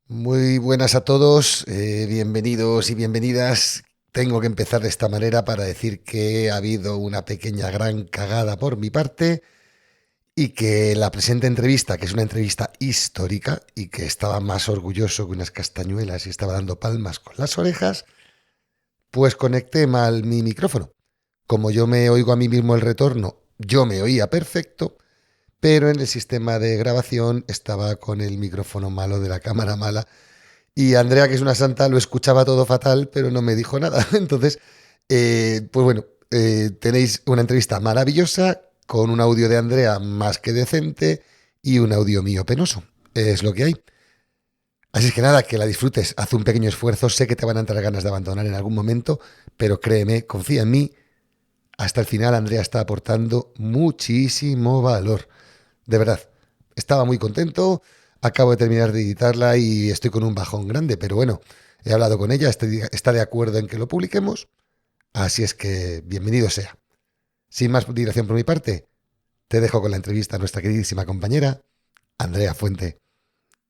Muy buenas a todos, bienvenidos y bienvenidas. Tengo que empezar de esta manera para decir que ha habido una pequeña gran cagada por mi parte y que la presente entrevista, que es una entrevista histórica y que estaba más orgulloso que unas castañuelas y estaba dando palmas con las orejas, pues conecté mal mi micrófono. Como yo me oigo a mí mismo el retorno, yo me oía perfecto, pero en el sistema de grabación estaba con el micrófono malo de la cámara mala y Andrea, que es una santa, lo escuchaba todo fatal, pero no me dijo nada. Entonces, pues bueno, tenéis una entrevista maravillosa con un audio de Andrea más que decente y un audio mío penoso. Es lo que hay. Así es que nada, que la disfrutes, haz un pequeño esfuerzo, sé que te van a entrar ganas de abandonar en algún momento, pero créeme, confía en mí, hasta el final Andrea está aportando muchísimo valor. De verdad, estaba muy contento, acabo de terminar de editarla y estoy con un bajón grande, pero bueno, he hablado con ella, está de acuerdo en que lo publiquemos, así es que bienvenido sea. Sin más dilación por mi parte, te dejo con la entrevista a nuestra queridísima compañera, Andrea Fuente.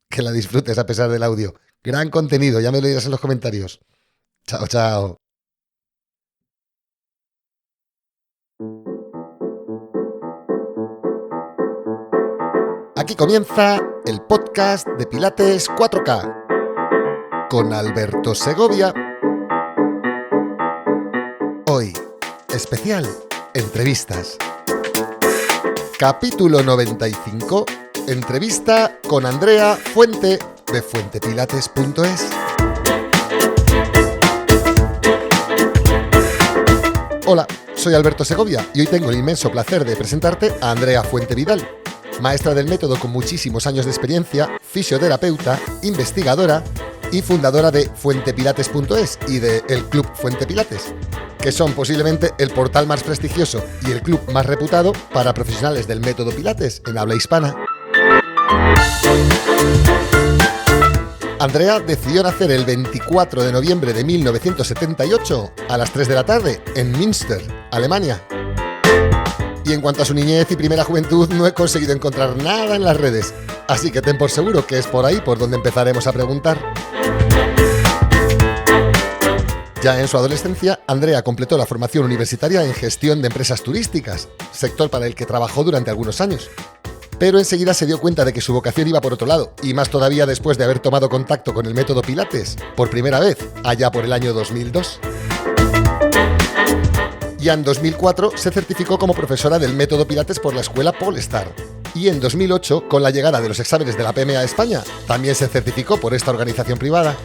Que la disfrutes a pesar del audio. Gran contenido, ya me lo dirás en los comentarios. Chao, chao. Aquí comienza el podcast de Pilates 4K con Alberto Segovia. Hoy, especial, entrevistas. Capítulo 95, entrevista con Andrea Fuente de fuentepilates.es. Hola, soy Alberto Segovia y hoy tengo el inmenso placer de presentarte a Andrea Fuente Vidal, maestra del método con muchísimos años de experiencia, fisioterapeuta, investigadora y fundadora de fuentepilates.es y de el Club Fuente Pilates, que son posiblemente el portal más prestigioso y el club más reputado para profesionales del método Pilates en habla hispana. Andrea decidió nacer el 24 de noviembre de 1978 a las 3 de la tarde en Münster, Alemania. Y en cuanto a su niñez y primera juventud, no he conseguido encontrar nada en las redes, así que ten por seguro que es por ahí por donde empezaremos a preguntar. Ya en su adolescencia, Andrea completó la formación universitaria en gestión de empresas turísticas, sector para el que trabajó durante algunos años. Pero enseguida se dio cuenta de que su vocación iba por otro lado, y más todavía después de haber tomado contacto con el método Pilates, por primera vez, allá por el año 2002. Ya en 2004 se certificó como profesora del método Pilates por la escuela Polestar. Y en 2008, con la llegada de los exámenes de la PMA a España, también se certificó por esta organización privada.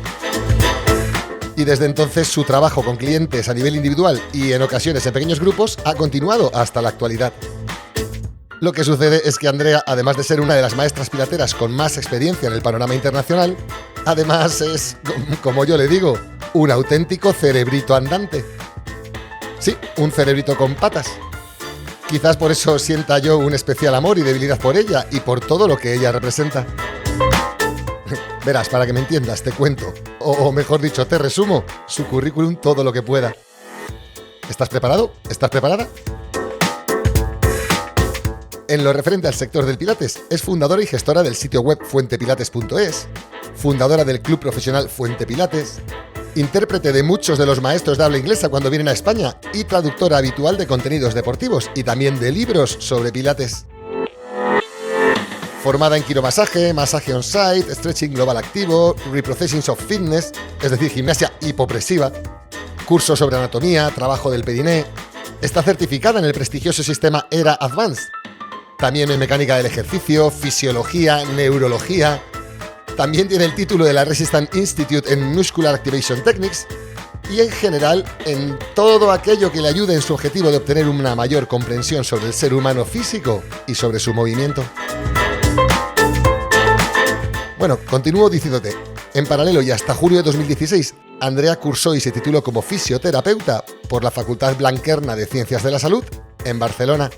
Y desde entonces su trabajo con clientes a nivel individual y en ocasiones en pequeños grupos ha continuado hasta la actualidad. Lo que sucede es que Andrea, además de ser una de las maestras pilateras con más experiencia en el panorama internacional, además es, como yo le digo, un auténtico cerebrito andante. Sí, un cerebrito con patas. Quizás por eso sienta yo un especial amor y debilidad por ella y por todo lo que ella representa. Verás, para que me entiendas, te cuento, o mejor dicho, te resumo su currículum todo lo que pueda. ¿Estás preparado? ¿Estás preparada? En lo referente al sector del Pilates, es fundadora y gestora del sitio web fuentepilates.es, fundadora del club profesional Fuente Pilates, intérprete de muchos de los maestros de habla inglesa cuando vienen a España y traductora habitual de contenidos deportivos y también de libros sobre Pilates. Formada en quiromasaje, masaje on-site, stretching global activo, reprocessing of fitness, es decir, gimnasia hipopresiva, cursos sobre anatomía, trabajo del periné. Está certificada en el prestigioso sistema ERA Advanced. También en mecánica del ejercicio, fisiología, neurología. También tiene el título de la Resistance Institute en Muscular Activation Techniques y en general en todo aquello que le ayude en su objetivo de obtener una mayor comprensión sobre el ser humano físico y sobre su movimiento. Bueno, continúo diciéndote, en paralelo y hasta julio de 2016, Andrea cursó y se tituló como fisioterapeuta por la Facultad Blanquerna de Ciencias de la Salud en Barcelona.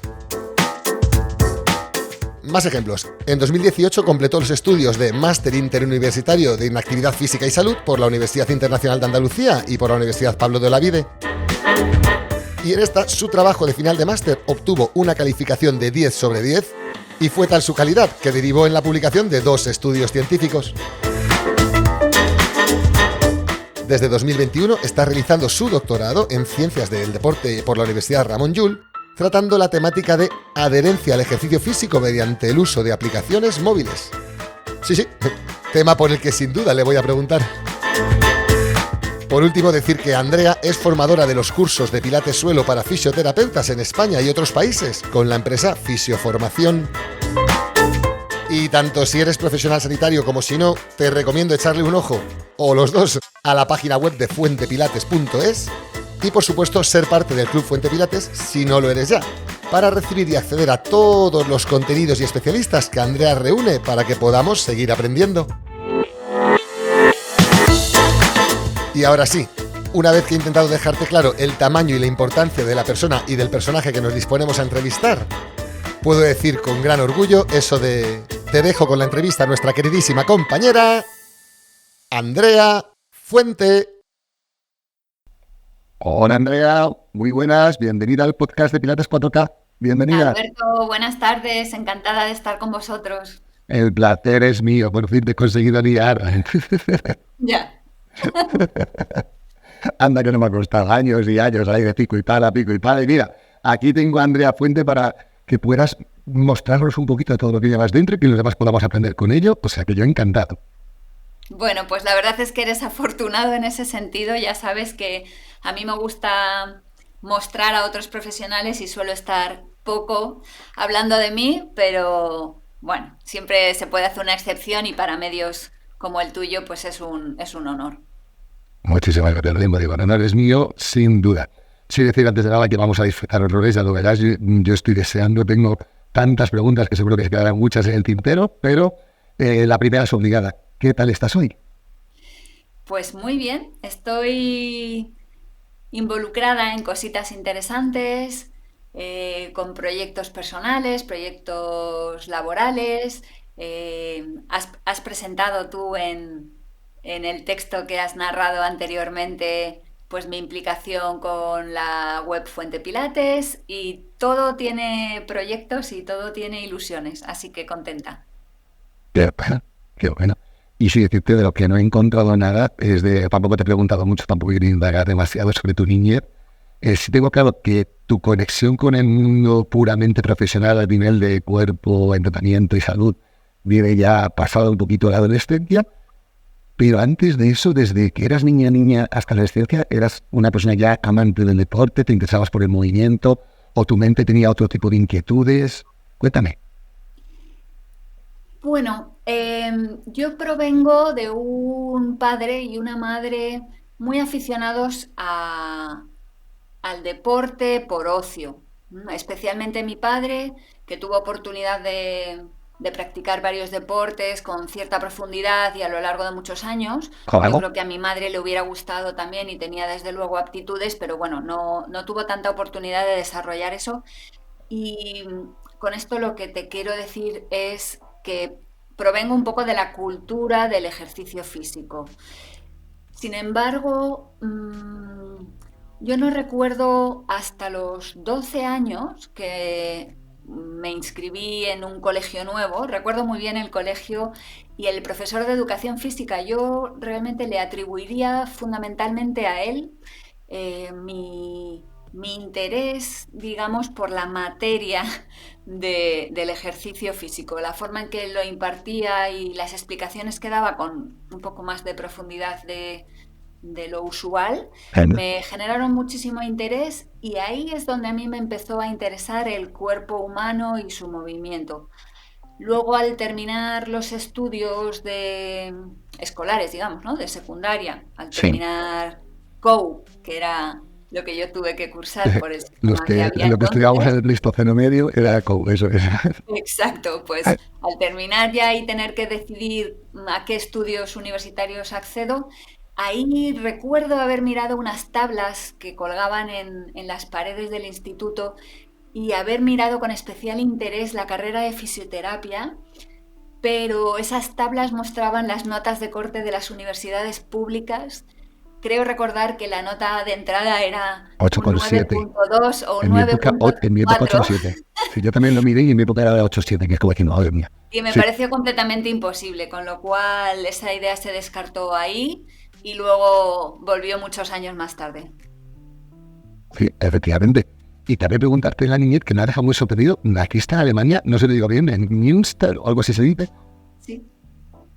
Más ejemplos. En 2018 completó los estudios de Máster Interuniversitario de Inactividad Física y Salud por la Universidad Internacional de Andalucía y por la Universidad Pablo de Olavide. Y en esta, su trabajo de final de máster obtuvo una calificación de 10 sobre 10 y fue tal su calidad que derivó en la publicación de 2 estudios científicos. Desde 2021 está realizando su doctorado en Ciencias del Deporte por la Universidad Ramon Llull, tratando la temática de adherencia al ejercicio físico mediante el uso de aplicaciones móviles. Sí, tema por el que sin duda le voy a preguntar. Por último, decir que Andrea es formadora de los cursos de Pilates Suelo para fisioterapeutas en España y otros países, con la empresa Fisioformación. Y tanto si eres profesional sanitario como si no, te recomiendo echarle un ojo, o los dos, a la página web de fuentepilates.es y por supuesto ser parte del Club Fuente Pilates si no lo eres ya, para recibir y acceder a todos los contenidos y especialistas que Andrea reúne para que podamos seguir aprendiendo. Y ahora sí, una vez que he intentado dejarte claro el tamaño y la importancia de la persona y del personaje que nos disponemos a entrevistar, puedo decir con gran orgullo eso de: te dejo con la entrevista a nuestra queridísima compañera Andrea Fuente. Hola Andrea, muy buenas, bienvenida al podcast de Pilates 4K, bienvenida. Alberto, buenas tardes, encantada de estar con vosotros. El placer es mío, por fin te he conseguido liar. Ya. Anda que no me ha costado años y años ahí de pico y pala. Y mira, aquí tengo a Andrea Fuente para que puedas mostrarnos un poquito de todo lo que llevas dentro y que los demás podamos aprender con ello, o sea que yo encantado. Bueno, pues la verdad es que eres afortunado en ese sentido. Ya sabes que a mí me gusta mostrar a otros profesionales y suelo estar poco hablando de mí, pero bueno, siempre se puede hacer una excepción y para medios como el tuyo, pues es un honor. Muchísimas gracias, digo, el honor es mío, sin duda. Sí, decir antes de nada que vamos a disfrutar horrores, ya lo verás, yo estoy deseando, tengo tantas preguntas que seguro que quedarán muchas en el tintero, pero la primera es obligada. ¿Qué tal estás hoy? Pues muy bien, estoy involucrada en cositas interesantes, con proyectos personales, proyectos laborales. Has presentado tú en el texto que has narrado anteriormente, pues mi implicación con la web Fuente Pilates, y todo tiene proyectos y todo tiene ilusiones, así que contenta. Qué bueno, qué bueno. Y si decirte de lo que no he encontrado nada, tampoco te he preguntado mucho, tampoco quiero indagar demasiado sobre tu niñez. Sí tengo claro que tu conexión con el mundo puramente profesional a nivel de cuerpo, entrenamiento y salud viene ya pasado un poquito la adolescencia, pero antes de eso, desde que eras niña hasta la adolescencia, eras una persona ya amante del deporte, te interesabas por el movimiento, o tu mente tenía otro tipo de inquietudes. Cuéntame. Bueno, yo provengo de un padre y una madre muy aficionados al deporte por ocio. Especialmente mi padre, que tuvo oportunidad de practicar varios deportes con cierta profundidad y a lo largo de muchos años. Yo ¿Cómo? creo que a mi madre le hubiera gustado también y tenía desde luego aptitudes, pero bueno, no tuvo tanta oportunidad de desarrollar eso. Y con esto lo que te quiero decir es que provengo un poco de la cultura del ejercicio físico. Sin embargo, yo no recuerdo hasta los 12 años que me inscribí en un colegio nuevo. Recuerdo muy bien el colegio y el profesor de educación física. Yo realmente le atribuiría fundamentalmente a él mi interés, digamos, por la materia del ejercicio físico, la forma en que lo impartía y las explicaciones que daba con un poco más de profundidad de lo usual, me generaron muchísimo interés, y ahí es donde a mí me empezó a interesar el cuerpo humano y su movimiento. Luego, al terminar los estudios escolares, digamos, ¿no? De secundaria, al Sí. terminar COU, que era lo que yo tuve que cursar por el Los sistema que que, había lo que estudiábamos en entonces. el Pleistoceno medio era como eso. Exacto, pues al terminar ya y tener que decidir a qué estudios universitarios accedo, ahí recuerdo haber mirado unas tablas que colgaban en las paredes del instituto y haber mirado con especial interés la carrera de fisioterapia, pero esas tablas mostraban las notas de corte de las universidades públicas. Creo recordar que la nota de entrada era un 8,7. 9,2 o un En mi época, en mi época 9,4. 8,7. Sí, yo también lo miré y en mi época era de 8,7, que es como que no, madre mía. Y me Sí, pareció completamente imposible, con lo cual esa idea se descartó ahí. y luego volvió muchos años más tarde. Sí, efectivamente. Y también preguntarte en la niñez, que me ha dejado muy sorprendido, naciste en Alemania, no sé si lo digo bien, en Münster o algo así se dice. Sí,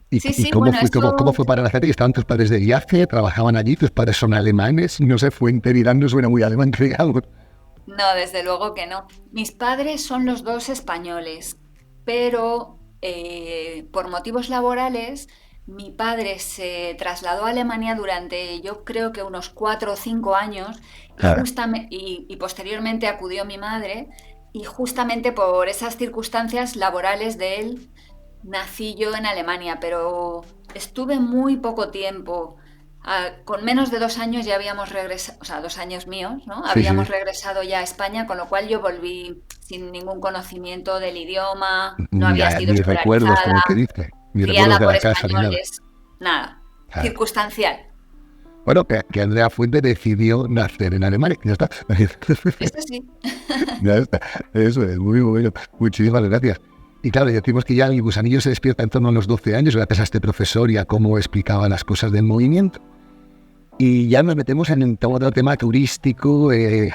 ¿Y sí, cómo bueno, fue, cómo esto... fue para nacerte? ¿Estaban tus padres de viaje? ¿Trabajaban allí? ¿Tus padres son alemanes? No sé, Fuenteridad no suena muy alemán, digamos. No, desde luego que no. Mis padres son los dos españoles, pero por motivos laborales mi padre se trasladó a Alemania durante yo creo que unos 4 o 5 años Claro. y posteriormente acudió mi madre y justamente por esas circunstancias laborales de él nací yo en Alemania, pero estuve muy poco tiempo. Con menos de 2 años ya habíamos regresado, o sea, 2 años míos, ¿no? Sí, sí. Habíamos regresado ya a España, con lo cual yo volví sin ningún conocimiento del idioma, no había sido Ni recuerdos, como que escolarizada, dice, ni recuerdos criada de por la casa, ni nada. españoles, nada, Claro. circunstancial. Bueno, que Andrea Fuente decidió nacer en Alemania, ya está. Eso sí. Ya está. Eso es, muy bueno. Muchísimas gracias. Y claro, decimos que ya el gusanillo se despierta en torno a los 12 años, gracias a este profesor y a cómo explicaba las cosas del movimiento. Y ya nos metemos en todo el tema turístico,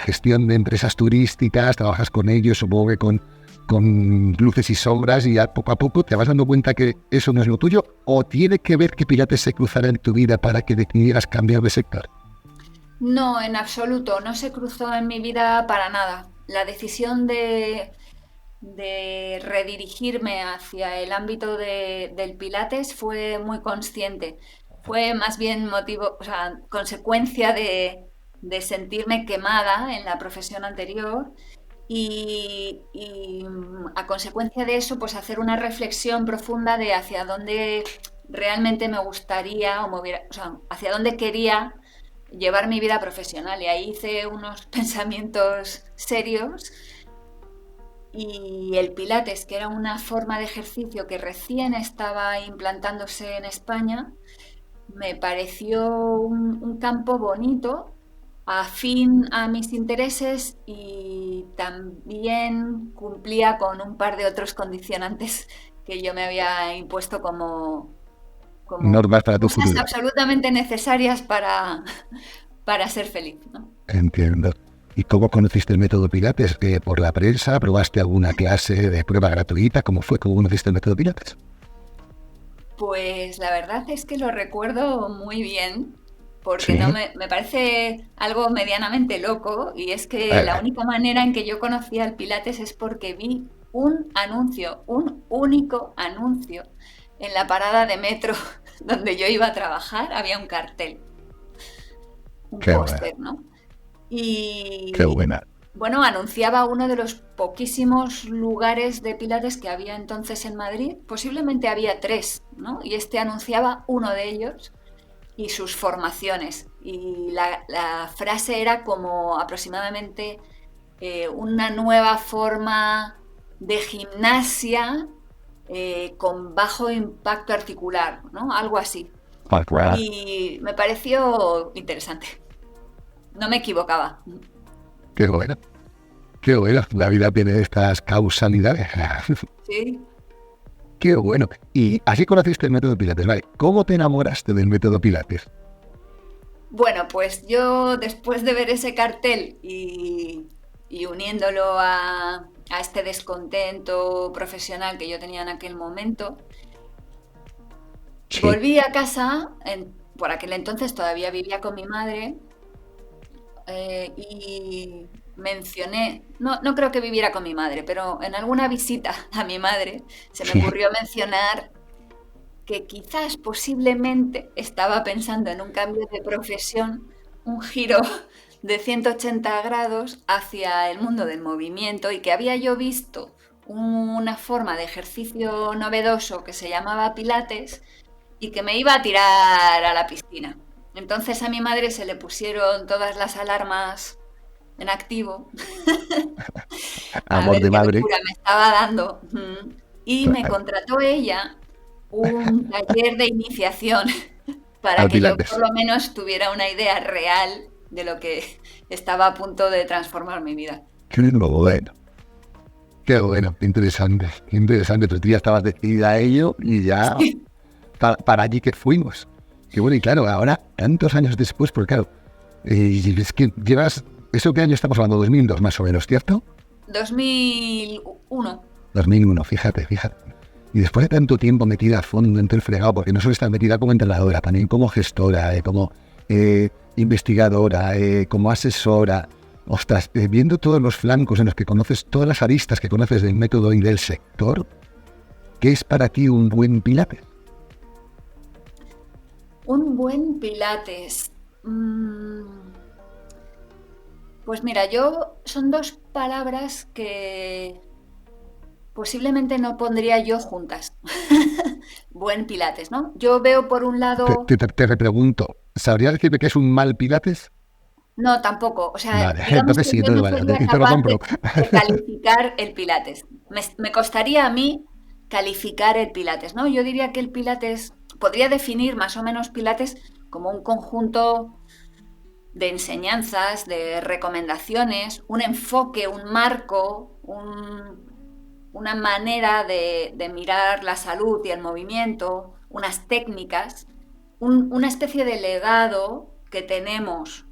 gestión de empresas turísticas, trabajas con ellos, supongo que con luces y sombras, y ya poco a poco te vas dando cuenta que eso no es lo tuyo, o tiene que ver que Pilates se cruzara en tu vida para que decidieras cambiar de sector. No, en absoluto, no se cruzó en mi vida para nada. La decisión de redirigirme hacia el ámbito del Pilates fue muy consciente. Fue más bien motivo, o sea, consecuencia de sentirme quemada en la profesión anterior a consecuencia de eso, pues hacer una reflexión profunda de hacia dónde realmente me gustaría o sea, hacia dónde quería llevar mi vida profesional. Y ahí hice unos pensamientos serios y el Pilates, que era una forma de ejercicio que recién estaba implantándose en España, me pareció un campo bonito, afín a mis intereses y también cumplía con un par de otros condicionantes que yo me había impuesto como Normas para tu cosas futuro. absolutamente necesarias para ser feliz, ¿no? Entiendo. ¿Y cómo conociste el método Pilates? ¿Por la prensa? ¿Probaste alguna clase de prueba gratuita? ¿Cómo fue? ¿Cómo conociste el método Pilates? Pues la verdad es que lo recuerdo muy bien, porque no Sí. me parece algo medianamente loco, y es que la Eh, única manera en que yo conocía el Pilates es porque vi un anuncio, un único anuncio en la parada de metro donde yo iba a trabajar, había un cartel, un qué buena, póster, ¿no? qué Y buena. bueno, anunciaba uno de los poquísimos lugares de Pilates que había entonces en Madrid. Posiblemente había tres, ¿no? Y este anunciaba uno de ellos y sus formaciones. Y la frase era como aproximadamente una nueva forma de gimnasia con bajo impacto articular, ¿no? Algo así. Bueno, Y me pareció interesante. No me equivocaba. qué buena. Qué bueno, la vida tiene estas causalidades. Sí. Qué bueno. Y así conociste el método Pilates, ¿vale? ¿Cómo te enamoraste del método Pilates? Bueno, pues yo después de ver ese cartel y uniéndolo a este descontento profesional que yo tenía en aquel momento, Sí, volví a casa, por aquel entonces todavía vivía con mi madre, y mencioné, no creo que viviera con mi madre, pero en alguna visita a mi madre se me sí. ocurrió mencionar que quizás posiblemente estaba pensando en un cambio de profesión, un giro de 180 grados hacia el mundo del movimiento y que había yo visto una forma de ejercicio novedoso que se llamaba Pilates y que me iba a tirar a la piscina. Entonces a mi madre se le pusieron todas las alarmas en activo a Amor ver de qué madre. locura me estaba dando. Y me Claro, contrató ella un taller de iniciación para al que yo por Pilates. lo menos tuviera una idea real de lo que estaba a punto de transformar mi vida. Qué bueno. Qué bueno, qué interesante. Qué interesante. Tú ya estabas decidida a ello y ya Sí, para allí que fuimos. Qué bueno, y claro, ahora, tantos años después, porque claro, es que llevas, ¿eso qué año estamos hablando? 2002 más o menos, ¿cierto? 2001. 2001, fíjate. Y después de tanto tiempo metida a fondo entre el fregado, porque no solo estás metida como entrenadora, también como gestora, como investigadora, como asesora, ostras, viendo todos los flancos en los que conoces, todas las aristas que conoces del método y del sector, ¿qué es para ti un buen Pilates? Un buen Pilates. Pues mira, son dos palabras que posiblemente no pondría yo juntas. Buen Pilates, ¿no? Yo veo por un lado... Te repregunto, ¿sabrías decirme qué es un mal Pilates? No, tampoco. O sea, Vale, digamos entonces que sí, yo entonces no vale, sería y te lo capaz compro. de calificar el Pilates. Me costaría a mí calificar el Pilates, ¿no? Yo diría que el Pilates, podría definir más o menos Pilates como un conjunto de enseñanzas, de recomendaciones, un enfoque, un marco, una manera de mirar la salud y el movimiento, unas técnicas, una especie de legado que tenemos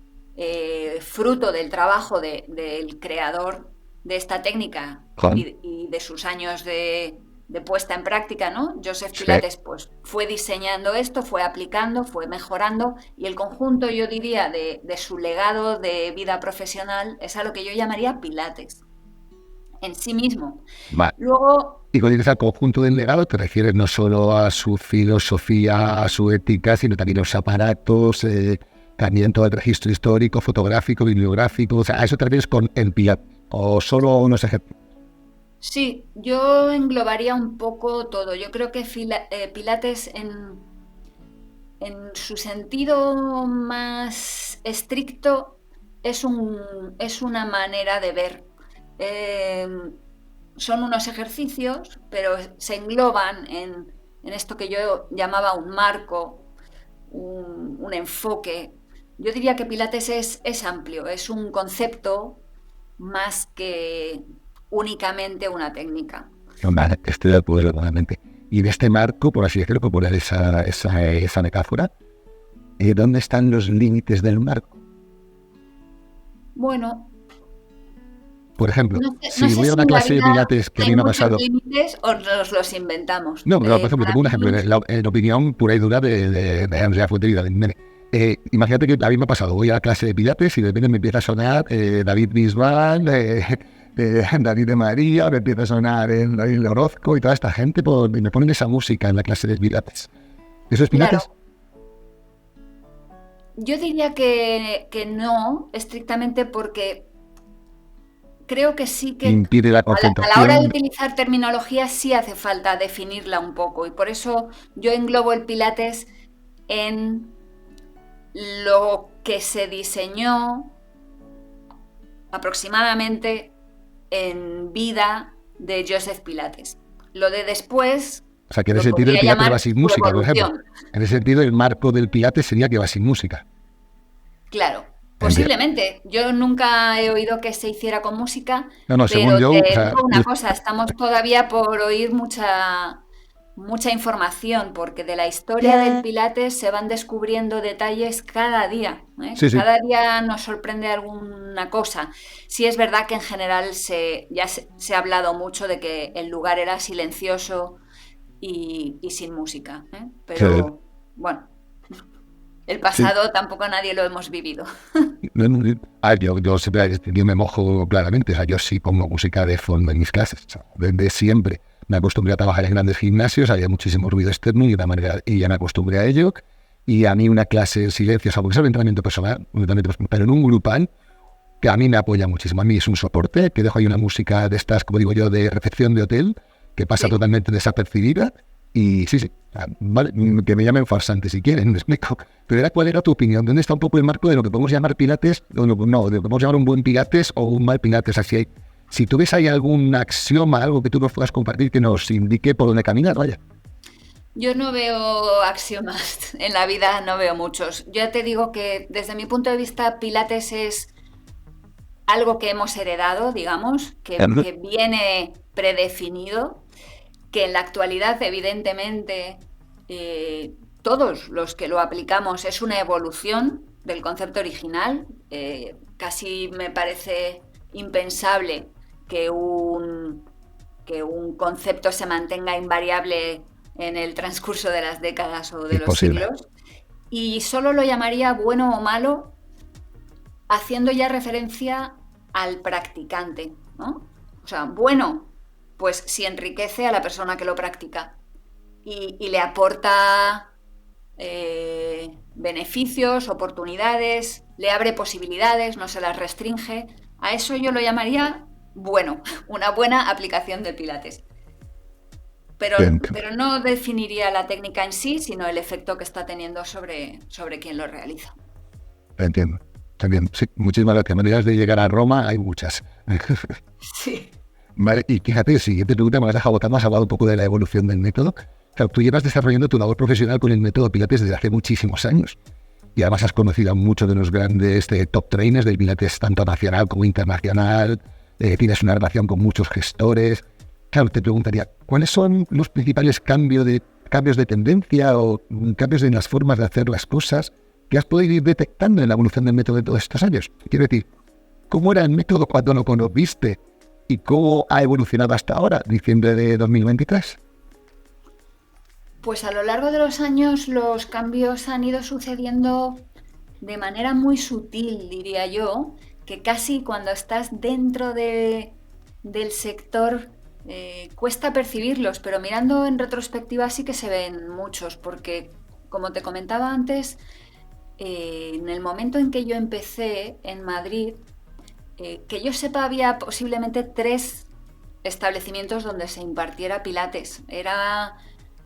fruto del trabajo del creador de esta técnica Juan, y de sus años de puesta en práctica, ¿no? Joseph sí. Pilates pues fue diseñando esto, fue aplicando, fue mejorando y el conjunto, yo diría, de su legado de vida profesional es a lo que yo llamaría Pilates en sí mismo. Vale. Luego, Y cuando dices al conjunto del legado, te refieres no solo a su filosofía, a su ética, sino también a los aparatos, también todo el registro histórico, fotográfico, bibliográfico. O sea, ¿a eso te refieres con el Pilates? ¿O solo unos ejemplos? sí, yo englobaría un poco todo. Yo creo que Pilates en su sentido más estricto es una manera de ver. Eh, Son unos ejercicios, pero se engloban en esto que yo llamaba un marco, un enfoque. Yo diría que Pilates es amplio, es un concepto más que únicamente una técnica. Vale, estoy de acuerdo totalmente. Y de este marco, por así decirlo, por poner esa metáfora, ¿dónde están los límites del marco? Bueno, Por ejemplo, no si sé voy a si una en la clase de vida Pilates que a hay mí me ha muchos pasado. límites o nos los inventamos. No, pero por ejemplo, te Para pongo un ejemplo, mí, en opinión pura y dura de Andrea Fuentevida. Imagínate que a mí me ha pasado, voy a la clase de Pilates y de repente me empieza a sonar David Bisbal, David de María, me empieza a sonar el Orozco y toda esta gente, y me ponen esa música en la clase de Pilates. ¿Eso es claro, Pilates? yo diría que no, estrictamente porque creo que sí que Impide la a la hora de concentración. utilizar terminología sí hace falta definirla un poco y por eso yo englobo el Pilates en lo que se diseñó aproximadamente en vida de Joseph Pilates. Lo de después O sea, que en lo ese sentido el podría Pilates va llamar sin su música, por ejemplo. evolución. En ese sentido el marco del Pilates sería que va sin música. Claro, Entiendo. posiblemente. Yo nunca he oído que se hiciera con música, No, no, según pero yo, o te sea, digo una cosa, estamos todavía por oír mucha información, porque de la historia del Pilates se van descubriendo detalles cada día, ¿eh? sí, sí. Cada día nos sorprende alguna cosa. Sí es verdad que en general ya se ha hablado mucho de que el lugar era silencioso y sin música, ¿eh? Sí. Pero bueno, el Sí. pasado tampoco nadie lo hemos vivido. No, no, no. Yo siempre yo me mojo claramente. O sea, yo sí pongo música de fondo en mis clases. O sea, desde siempre me acostumbré a trabajar en grandes gimnasios, había muchísimo ruido externo y ya me acostumbré a ello. Y a mí una clase en silencio, o sea, porque es un entrenamiento personal, pero en un grupal que a mí me apoya muchísimo. A mí es un soporte, que dejo ahí una música de estas, como digo yo, de recepción de hotel, que pasa Sí. totalmente desapercibida. Y sí, vale, que me llamen farsante si quieren, me explico. Pero ¿cuál era tu opinión? ¿Dónde está un poco el marco de lo que podemos llamar Pilates? No, de lo que podemos llamar un buen Pilates o un mal Pilates. Así si tú ves ahí algún axioma, algo que tú nos puedas compartir que nos indique por dónde caminar, vaya. Yo no veo axiomas en la vida, no veo muchos. Ya te digo que desde mi punto de vista Pilates es algo que hemos heredado, digamos, que viene predefinido, que en la actualidad evidentemente todos los que lo aplicamos es una evolución del concepto original. Casi me parece impensable que que un concepto se mantenga invariable en el transcurso de las décadas o de los Imposible. siglos. Y solo lo llamaría bueno o malo haciendo ya referencia al practicante, ¿no? O sea, bueno, pues si enriquece a la persona que lo practica y le aporta beneficios, oportunidades, le abre posibilidades, no se las restringe. A eso yo lo llamaría bueno, una buena aplicación de Pilates. Bien, Pero no definiría la técnica en sí, sino el efecto que está teniendo sobre quien lo realiza. entiendo. También, sí, muchísimas gracias. Maneras de llegar a Roma hay muchas. Sí. Vale, y fíjate, siguiente pregunta, me has dejado botando, has hablado un poco de la evolución del método. Claro, tú llevas desarrollando tu labor profesional con el método Pilates desde hace muchísimos años. Y además has conocido a muchos de los grandes top trainers del Pilates, tanto nacional como internacional. Tienes una relación con muchos gestores. Claro, te preguntaría, ¿cuáles son los principales cambios de tendencia o cambios en las formas de hacer las cosas que has podido ir detectando en la evolución del método de todos estos años? Quiero decir, ¿cómo era el método cuando lo conociste y cómo ha evolucionado hasta ahora, diciembre de 2023? Pues a lo largo de los años los cambios han ido sucediendo de manera muy sutil, diría yo, que casi cuando estás dentro del sector cuesta percibirlos, pero mirando en retrospectiva sí que se ven muchos, porque como te comentaba antes, en el momento en que yo empecé en Madrid, que yo sepa había posiblemente 3 establecimientos donde se impartiera Pilates. Era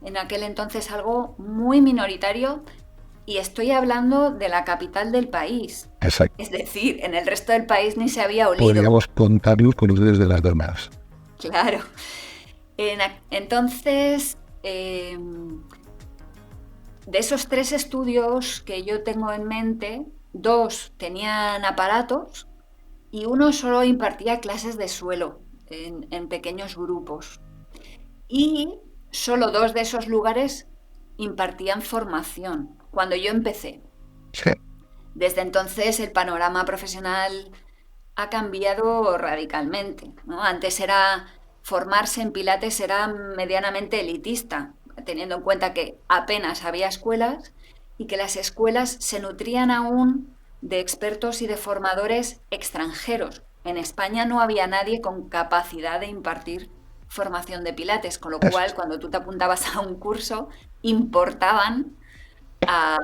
en aquel entonces algo muy minoritario y estoy hablando de la capital del país. Exacto. Es decir, en el resto del país ni se había olido. Podríamos contarlos con ustedes de las dos manos. Claro. Entonces, de esos 3 estudios que yo tengo en mente, 2 tenían aparatos y uno solo impartía clases de suelo en pequeños grupos. Y solo 2 de esos lugares impartían formación cuando yo empecé. Sí. Desde entonces el panorama profesional ha cambiado radicalmente, ¿no? Antes formarse en Pilates era medianamente elitista, teniendo en cuenta que apenas había escuelas y que las escuelas se nutrían aún de expertos y de formadores extranjeros. En España no había nadie con capacidad de impartir formación de Pilates, con lo cual cuando tú te apuntabas a un curso importaban a,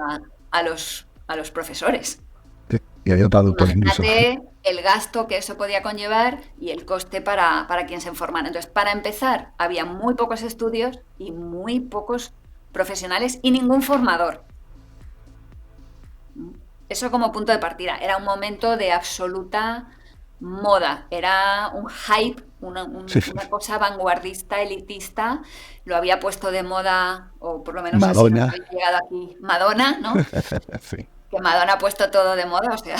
a los profesores. Sí. Y había traductor incluso. Imagínate el gasto que eso podía conllevar y el coste para quien se formara. Entonces, para empezar, había muy pocos estudios y muy pocos profesionales y ningún formador. Eso como punto de partida. Era un momento de absoluta moda. Era un hype, una cosa vanguardista, elitista. Lo había puesto de moda, o por lo menos Madonna. así nos ha llegado aquí. Madonna, ¿no? Sí. Que Madonna ha puesto todo de moda, o sea,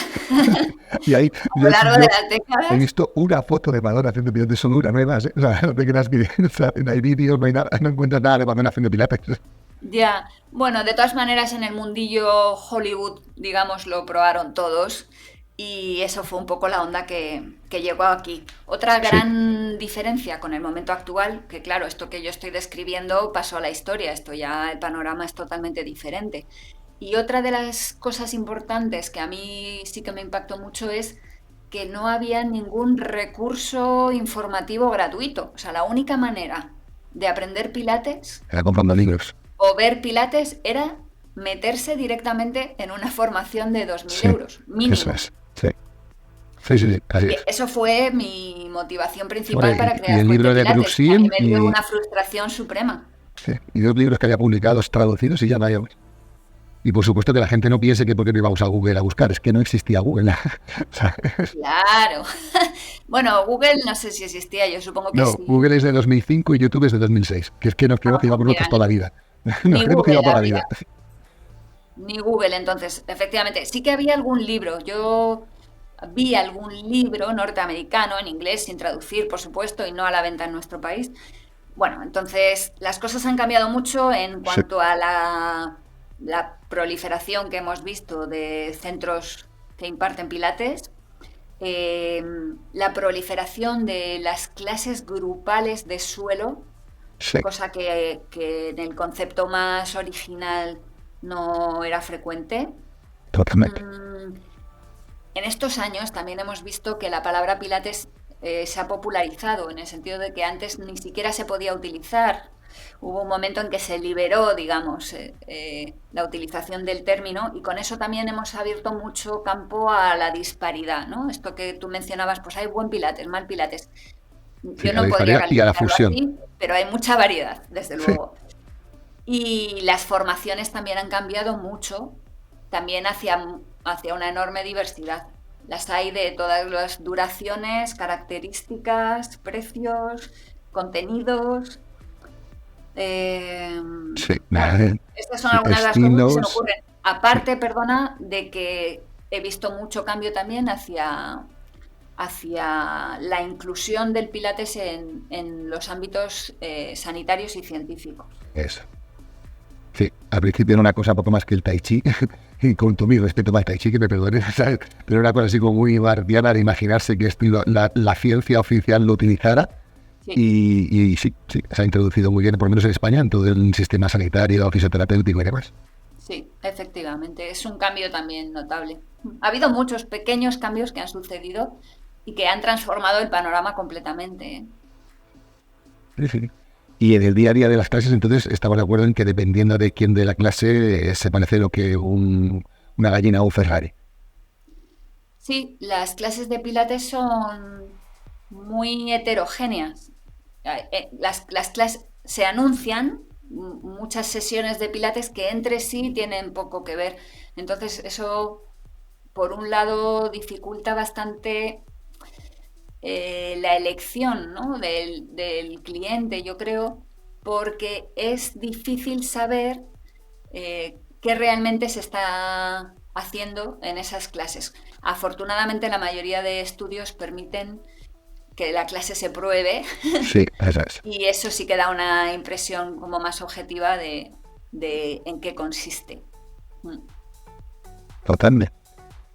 Y ahí, a lo largo de las décadas. he visto una foto de Madonna haciendo pilates, son una, no hay más, ¿eh? O sea, no te creas que o sea, no hay vídeos, no hay nada, no encuentras nada de Madonna haciendo pilates. Ya, bueno, de todas maneras en el mundillo Hollywood, digamos, lo probaron todos y eso fue un poco la onda que llegó aquí. Otra gran diferencia con el momento actual, que claro, esto que yo estoy describiendo pasó a la historia, esto ya, el panorama es totalmente diferente. Y otra de las cosas importantes que a mí sí que me impactó mucho es que no había ningún recurso informativo gratuito. O sea, la única manera de aprender Pilates Era comprando libros. o ver Pilates era meterse directamente en una formación de 2.000 euros, mínimo. Eso es, sí. Sí, así es. Eso fue mi motivación principal para crear y el libro de Pilates. Brooks A mí me dio una frustración suprema. Sí, y 2 libros que había publicados, traducidos y ya no hay. Y por supuesto que la gente no piense que porque no íbamos a Google a buscar, es que no existía Google. O sea, Claro. Bueno, Google no sé si existía, yo supongo que no, sí. Google es de 2005 y YouTube es de 2006, que es que nos creemos que íbamos nosotros toda la vida. Nos creemos que iba toda la vida. Ni Google, entonces, efectivamente, sí que había algún libro. Yo vi algún libro norteamericano en inglés, sin traducir, por supuesto, y no a la venta en nuestro país. Bueno, entonces las cosas han cambiado mucho en cuanto a la la proliferación que hemos visto de centros que imparten pilates, la proliferación de las clases grupales de suelo, Sí, cosa que en el concepto más original no era frecuente. totalmente. Mm, En estos años también hemos visto que la palabra pilates se ha popularizado, en el sentido de que antes ni siquiera se podía utilizar. Hubo un momento en que se liberó, digamos, la utilización del término, y con eso también hemos abierto mucho campo a la disparidad, ¿no? Esto que tú mencionabas, pues hay buen pilates, mal pilates. Sí, Yo a la no podría disparidad y a la calificarlo fusión. así, pero hay mucha variedad, desde Sí, luego. Y las formaciones también han cambiado mucho, también hacia una enorme diversidad. Las hay de todas las duraciones, características, precios, contenidos. Eh, sí. bueno, Nada, estas son sí, algunas de las cosas que se me estilos. ocurren. Sí, Aparte, perdona, de que he visto mucho cambio también hacia la inclusión del Pilates en los ámbitos sanitarios y científicos. eso. Sí, al principio era una cosa poco más que el tai chi, y con todo mi respeto para el tai chi, que me perdonen, ¿sabes? Pero era una cosa así como muy bardiana de imaginarse que la ciencia oficial lo utilizara. Sí. Y sí, sí, se ha introducido muy bien, por lo menos en España, en todo el sistema sanitario, fisioterapéutico y demás. Sí, efectivamente, es un cambio también notable. Ha habido muchos pequeños cambios que han sucedido y que han transformado el panorama completamente, ¿eh? Sí, sí. Y en el día a día de las clases, entonces, estamos de acuerdo en que dependiendo de quién de la clase, se parece lo que una gallina o un Ferrari. Sí, las clases de Pilates son muy heterogéneas. Las clases se anuncian muchas sesiones de Pilates que entre sí tienen poco que ver. Entonces, eso, por un lado, dificulta bastante la elección, ¿no? del cliente, yo creo, porque es difícil saber qué realmente se está haciendo en esas clases. Afortunadamente, la mayoría de estudios permiten que la clase se pruebe Sí, eso es. y eso sí que da una impresión como más objetiva de en qué consiste. Mm. Totalmente.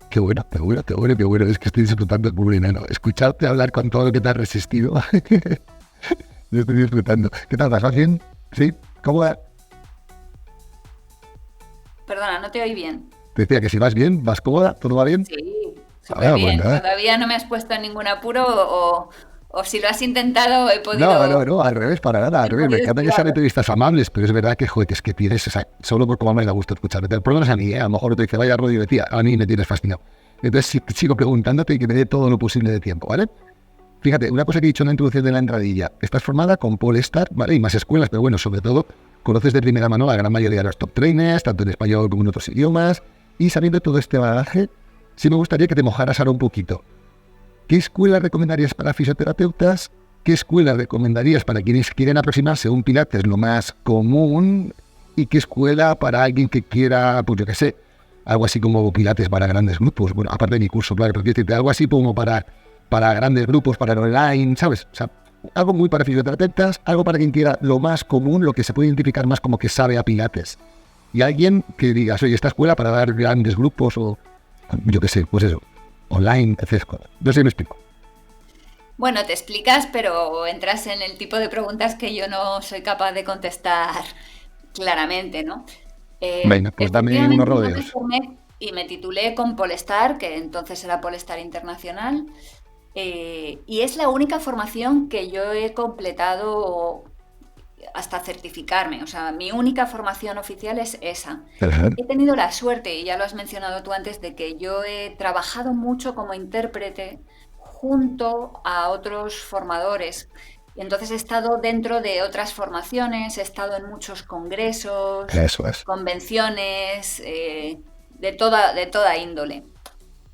Qué bueno, qué bueno, qué bueno, qué bueno. Es que estoy disfrutando el público enano. Escucharte hablar con todo lo que te has resistido. Yo estoy disfrutando. ¿Qué tal? ¿Vas bien? ¿Sí? ¿Cómo va? Perdona, no te oí bien. Te decía que si vas bien, vas cómoda, todo va bien. Sí, súper Ah, bien. bueno, Todavía no me has puesto en ningún apuro o si lo has intentado no, no, no, al revés, para nada, al he revés. Me podido encanta que sean esquivarlo. entrevistas amables, pero es verdad que, joder, que es que tienes, o sea, solo por cómo me da gusto escucharte. El problema es a mí, ¿eh? A lo mejor te dice, vaya rollo, decía, a mí me tienes fascinado. Entonces sigo preguntándote y que me dé todo lo posible de tiempo, ¿vale? Fíjate, una cosa que he dicho en la introducción de la entradilla, estás formada con Polestar, ¿vale? Y más escuelas, pero bueno, sobre todo, conoces de primera mano a la gran mayoría de los top trainers, tanto en español como en otros idiomas, y sabiendo todo este bagaje, sí me gustaría que te mojaras ahora un poquito. ¿Qué escuelas recomendarías para fisioterapeutas? ¿Qué escuelas recomendarías para quienes quieren aproximarse a un pilates lo más común? ¿Y qué escuela para alguien que quiera, pues yo qué sé, algo así como pilates para grandes grupos? Bueno, aparte de mi curso, claro, pero quiero decirte, algo así como para grandes grupos, para el online, ¿sabes? O sea, algo muy para fisioterapeutas, algo para quien quiera lo más común, lo que se puede identificar más como que sabe a pilates. Y alguien que digas, oye, esta escuela para dar grandes grupos o, yo qué sé, pues eso, online, etcétera. No sé si me explico. Bueno, te explicas, pero entras en el tipo de preguntas que yo no soy capaz de contestar claramente, ¿no? Venga, pues dame unos Efectivamente, yo me rodeos. formé y me titulé con Polestar, que entonces era Polestar Internacional, y es la única formación que yo he completado hasta certificarme. O sea, mi única formación oficial es esa. Perfecto. He tenido la suerte, y ya lo has mencionado tú antes, de que yo he trabajado mucho como intérprete junto a otros formadores. Y entonces he estado dentro de otras formaciones, he estado en muchos congresos, Eso es. convenciones, de toda índole.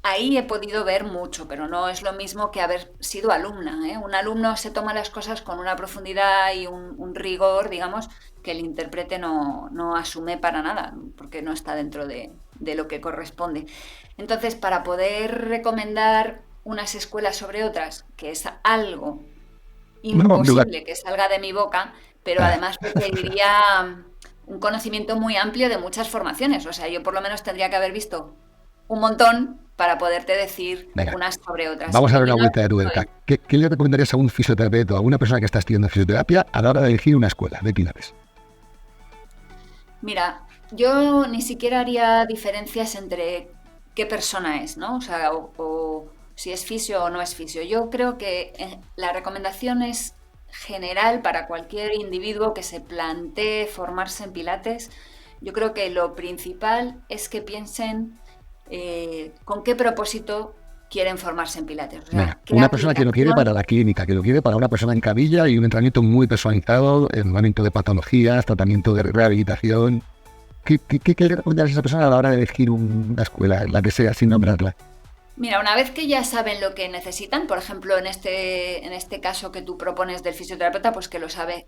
Ahí he podido ver mucho, pero no es lo mismo que haber sido alumna, ¿eh? Un alumno se toma las cosas con una profundidad y un rigor, digamos, que el intérprete no asume para nada, porque no está dentro de lo que corresponde. Entonces, para poder recomendar unas escuelas sobre otras, que es algo No, lugar. imposible que salga de mi boca, pero además requeriría un conocimiento muy amplio de muchas formaciones. O sea, yo por lo menos tendría que haber visto un montón para poderte decir Venga, unas sobre otras. vamos a dar Y una no vuelta de tuerca. ¿Qué le recomendarías a un fisioterapeuta o a una persona que está estudiando fisioterapia a la hora de elegir una escuela de pilates? Mira, yo ni siquiera haría diferencias entre qué persona es, ¿no? O sea, o si es fisio o no es fisio. Yo creo que la recomendación es general para cualquier individuo que se plantee formarse en Pilates. Yo creo que lo principal es que piensen con qué propósito quieren formarse en Pilates. O Venga, sea, qué una persona que lo quiere para aplicación. la clínica, que lo quiere para una persona en camilla y un entrenamiento muy personalizado, entrenamiento de patologías, tratamiento de rehabilitación. ¿Qué le recomendarías a esa persona a la hora de elegir una escuela, la que sea, sin nombrarla? Mira, una vez que ya saben lo que necesitan, por ejemplo, en este caso que tú propones del fisioterapeuta, pues que lo sabe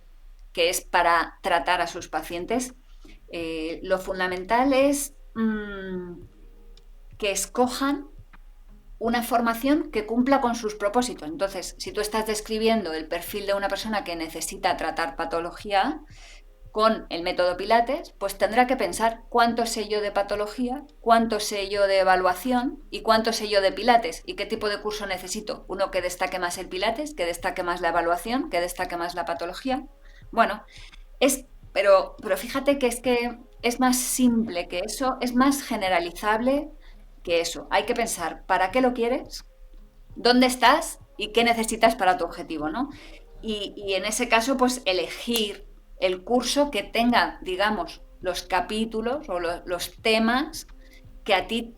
que es para tratar a sus pacientes, lo fundamental es que escojan una formación que cumpla con sus propósitos. Entonces, si tú estás describiendo el perfil de una persona que necesita tratar patología, con el método Pilates, pues tendrá que pensar cuánto sé yo de patología, cuánto sé yo de evaluación y cuánto sé yo de Pilates y qué tipo de curso necesito. Uno que destaque más el Pilates, que destaque más la evaluación, que destaque más la patología. Bueno, pero fíjate que es más simple que eso, es más generalizable que eso. Hay que pensar para qué lo quieres, dónde estás y qué necesitas para tu objetivo, ¿no? Y en ese caso, pues elegir el curso que tenga, digamos, los capítulos o los temas que a ti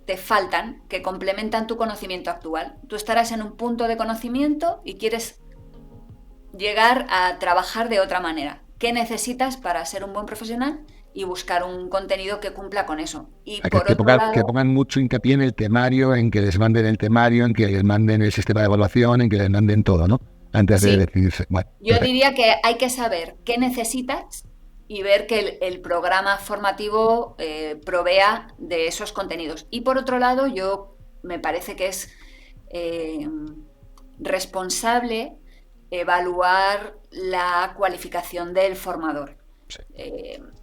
te faltan, que complementan tu conocimiento actual. Tú estarás en un punto de conocimiento y quieres llegar a trabajar de otra manera. ¿Qué necesitas para ser un buen profesional? Y buscar un contenido que cumpla con eso. Y A por otro que lado, pongan mucho hincapié en el temario, en que les manden el temario, en que les manden el sistema de evaluación, en que les manden todo, ¿no? Antes de sí, decidirse. Bueno, yo perfecto. diría que hay que saber qué necesitas y ver que el programa formativo provea de esos contenidos. Y por otro lado, yo me parece que es eh, responsable evaluar la cualificación del formador. Sí,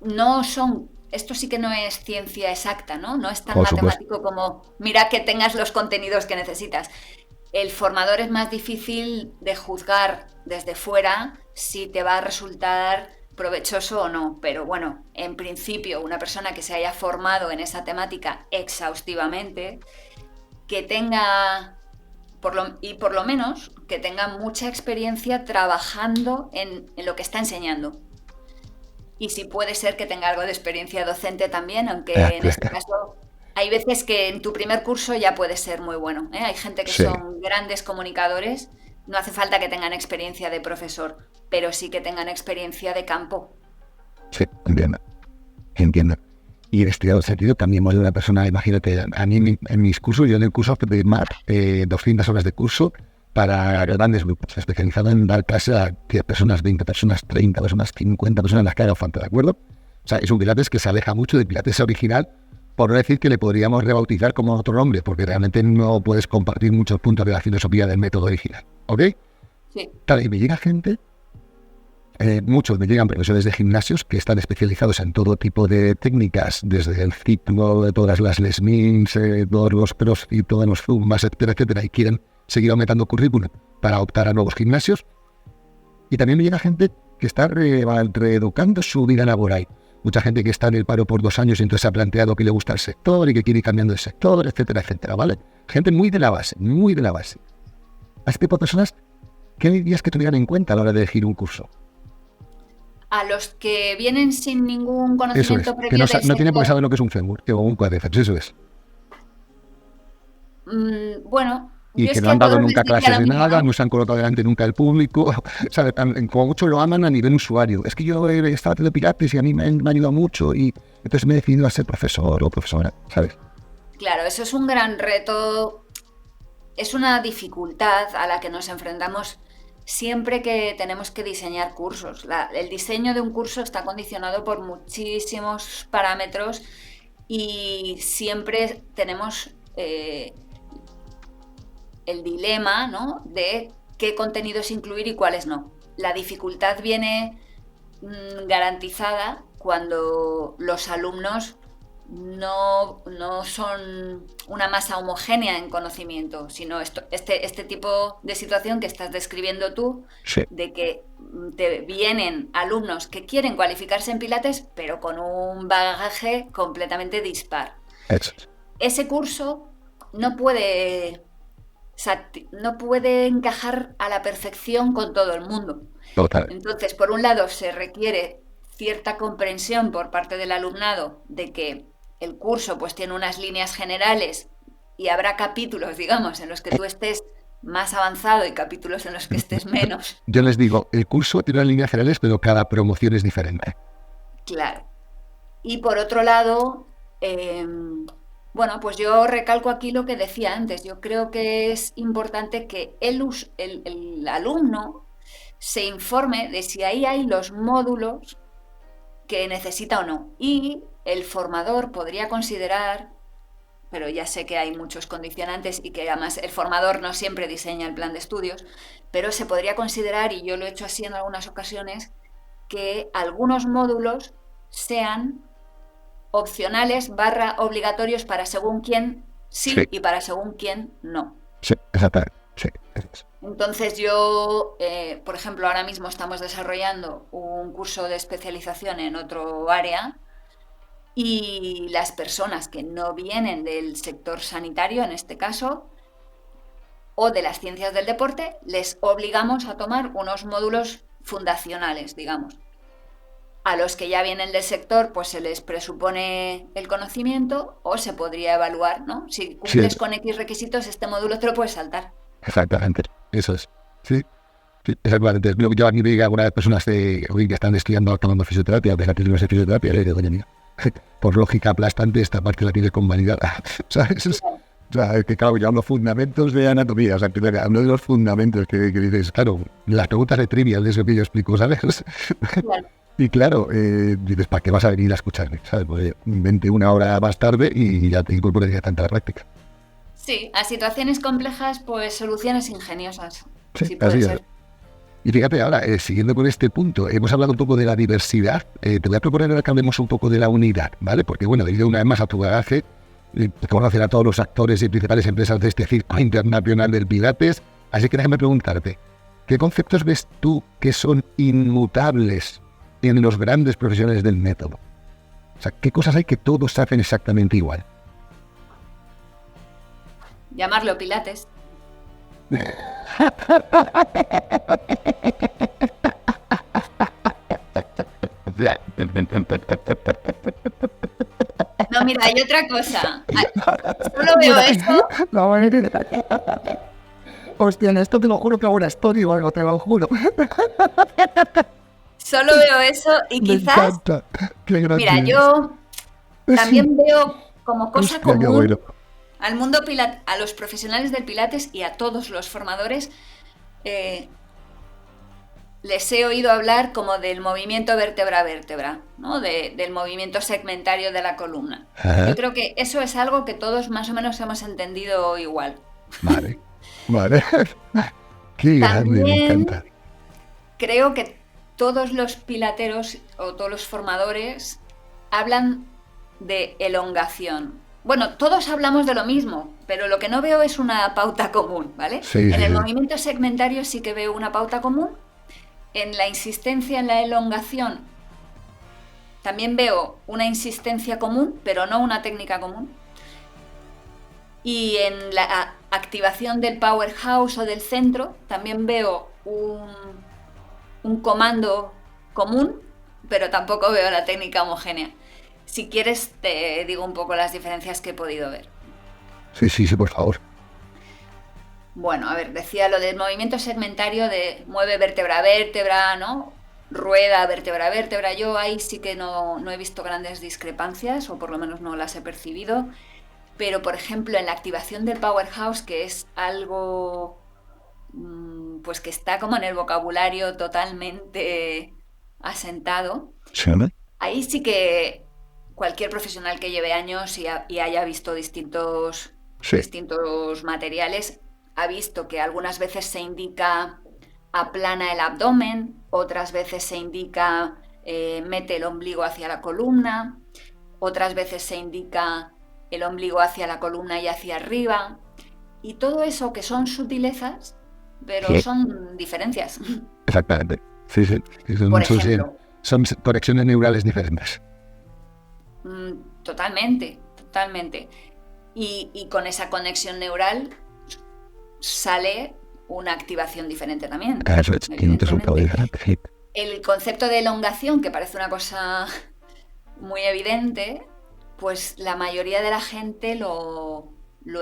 No son, esto sí que no es ciencia exacta, ¿no? No es tan por supuesto. matemático como mira que tengas los contenidos que necesitas. El formador es más difícil de juzgar desde fuera si te va a resultar provechoso o no, pero bueno, en principio una persona que se haya formado en esa temática exhaustivamente, que tenga, por lo menos, que tenga mucha experiencia trabajando en lo que está enseñando. Y si puede ser que tenga algo de experiencia docente también, aunque en este caso hay veces que en tu primer curso ya puede ser muy bueno, ¿eh? Hay gente que Sí, son grandes comunicadores, no hace falta que tengan experiencia de profesor, pero sí que tengan experiencia de campo. sí, entiendo. Entiendo. Y en este sentido, cambiemos de una persona, imagínate, a mí en mis cursos, yo en el curso de MAT, 200 horas de curso para grandes grupos, especializado en dar clase a 10 personas, 20 personas, 30 personas, 50 personas, las que haga falta, ¿de acuerdo? O sea, es un Pilates que se aleja mucho del Pilates original, por no decir que le podríamos rebautizar como otro nombre, porque realmente no puedes compartir muchos puntos de la filosofía del método original, ¿ok? Sí, Claro, y me llega gente. Muchos me llegan profesores de gimnasios que están especializados en todo tipo de técnicas, desde el ciclo, de todas las Les Mills, todos los CrossFit, todos los Zumbas, etcétera, etcétera, y quieren seguir aumentando currículum para optar a nuevos gimnasios. Y también me llega gente que está reeducando su vida laboral. Mucha gente que está en el paro por 2 años y entonces ha planteado que le gusta el sector y que quiere ir cambiando de sector, etcétera, etcétera, ¿vale? Gente muy de la base, muy de la base. A este tipo de personas, ¿qué dirías que tuvieran en cuenta a la hora de elegir un curso? a los que vienen sin ningún Eso es, conocimiento que previo del no tiene por qué sector, saber lo que es un fémur o un cuádriceps, eso es. bueno, Y yo que es no que a han dado todos les nunca diría clases lo de mismo, nada, ¿no? no se han colocado delante nunca del público, ¿sabes? Como mucho lo aman a nivel usuario. Es que yo estaba haciendo pilates y a mí me ha ayudado mucho y entonces me he decidido a ser profesor o profesora, ¿sabes? Claro, eso es un gran reto, es una dificultad a la que nos enfrentamos siempre que tenemos que diseñar cursos. El diseño de un curso está condicionado por muchísimos parámetros y siempre tenemos el dilema, ¿no?, de qué contenidos incluir y cuáles no. La dificultad viene garantizada cuando los alumnos no son una masa homogénea en conocimiento, sino este tipo de situación que estás describiendo tú, Sí, de que te vienen alumnos que quieren cualificarse en Pilates, pero con un bagaje completamente dispar. eso es. Ese curso no puede, no puede encajar a la perfección con todo el mundo. Total. Entonces, por un lado, se requiere cierta comprensión por parte del alumnado de que el curso pues tiene unas líneas generales y habrá capítulos, digamos, en los que tú estés más avanzado y capítulos en los que estés menos. Yo les digo, el curso tiene unas líneas generales, pero cada promoción es diferente. Claro. Y por otro lado, bueno, pues yo recalco aquí lo que decía antes. Yo creo que es importante que el alumno se informe de si ahí hay los módulos que necesita o no. Y el formador podría considerar, pero ya sé que hay muchos condicionantes y que además el formador no siempre diseña el plan de estudios, pero se podría considerar, y yo lo he hecho así en algunas ocasiones, que algunos módulos sean opcionales / obligatorios para según quién sí, Sí, y para según quién no. sí, exactamente. Sí, eso. Entonces yo, por ejemplo, ahora mismo estamos desarrollando un curso de especialización en otro área y las personas que no vienen del sector sanitario, en este caso, o de las ciencias del deporte, les obligamos a tomar unos módulos fundacionales, digamos. A los que ya vienen del sector, pues se les presupone el conocimiento o se podría evaluar, ¿no? Si Sí, cumples con X requisitos, este módulo te lo puedes saltar. exactamente. Eso es. Sí, sí, exactamente. Yo aquí veía algunas personas que están estudiando, tomando fisioterapia, de la tesis de fisioterapia, y le digo, oye, mira, por lógica aplastante, esta parte la tienes con vanidad. ¿Sabes? O sea, es que claro, yo hablo fundamentos de anatomía, o sea, que hablo de los fundamentos que dices, claro, las preguntas de trivia, de eso que yo explico, ¿sabes? Claro. Y claro, dices, ¿para qué vas a venir a escucharme? ¿Sabes? Pues vente una hora más tarde y ya te incorporas ya tanta la práctica. Sí, a situaciones complejas, pues soluciones ingeniosas. Sí, Sí así puede es. ser. Y fíjate ahora, siguiendo con este punto, hemos hablado un poco de la diversidad. Te voy a proponer ahora que hablemos un poco de la unidad, ¿vale? Porque, bueno, debido una vez más a tu bagaje, te conocen a todos los actores y principales empresas de este circo internacional del Pilates. Así que déjame preguntarte, ¿qué conceptos ves tú que son inmutables en los grandes profesionales del método? O sea, ¿qué cosas hay que todos hacen exactamente igual? Llamarlo Pilates. No, mira, hay otra cosa. Solo veo eso, Hostia, en esto te lo juro que hago una story o algo, te lo juro. solo veo eso y Me quizás, encanta. Qué mira, gracioso. yo también veo como cosa Hostia, qué bueno. común al mundo a los profesionales del Pilates y a todos los formadores, eh, les he oído hablar como del movimiento vértebra a vértebra, ¿no? Del movimiento segmentario de la columna. Ajá. Yo creo que eso es algo que todos más o menos hemos entendido igual. Vale, vale. Qué grande, me También encanta. creo que todos los pilateros o todos los formadores hablan de elongación. Bueno, todos hablamos de lo mismo, pero lo que no veo es una pauta común, ¿vale? Sí, En sí, el sí. movimiento segmentario sí que veo una pauta común. En la insistencia en la elongación también veo una insistencia común, pero no una técnica común. Y en la activación del powerhouse o del centro también veo un comando común, pero tampoco veo la técnica homogénea. Si quieres, te digo un poco las diferencias que he podido ver. Sí, sí, sí, por favor. Bueno, a ver, decía lo del movimiento segmentario de mueve vértebra a vértebra, ¿no? Rueda vértebra a vértebra. Yo ahí sí que no he visto grandes discrepancias, o por lo menos no las he percibido. Pero, por ejemplo, en la activación del powerhouse, que es algo pues que está como en el vocabulario totalmente asentado, ¿Sí, no? ahí sí que cualquier profesional que lleve años y haya visto distintos Sí, materiales ha visto que algunas veces se indica aplana el abdomen, otras veces se indica mete el ombligo hacia la columna, otras veces se indica el ombligo hacia la columna y hacia arriba, y todo eso que son sutilezas, pero Sí. son diferencias. Exactamente. Sí, sí. Por ejemplo, Son conexiones neurales diferentes. totalmente, totalmente. Y con esa conexión neural sale una activación diferente también, Eso es, tiene un resultado evidentemente. diferente. El concepto de elongación, que parece una cosa muy evidente, pues la mayoría de la gente lo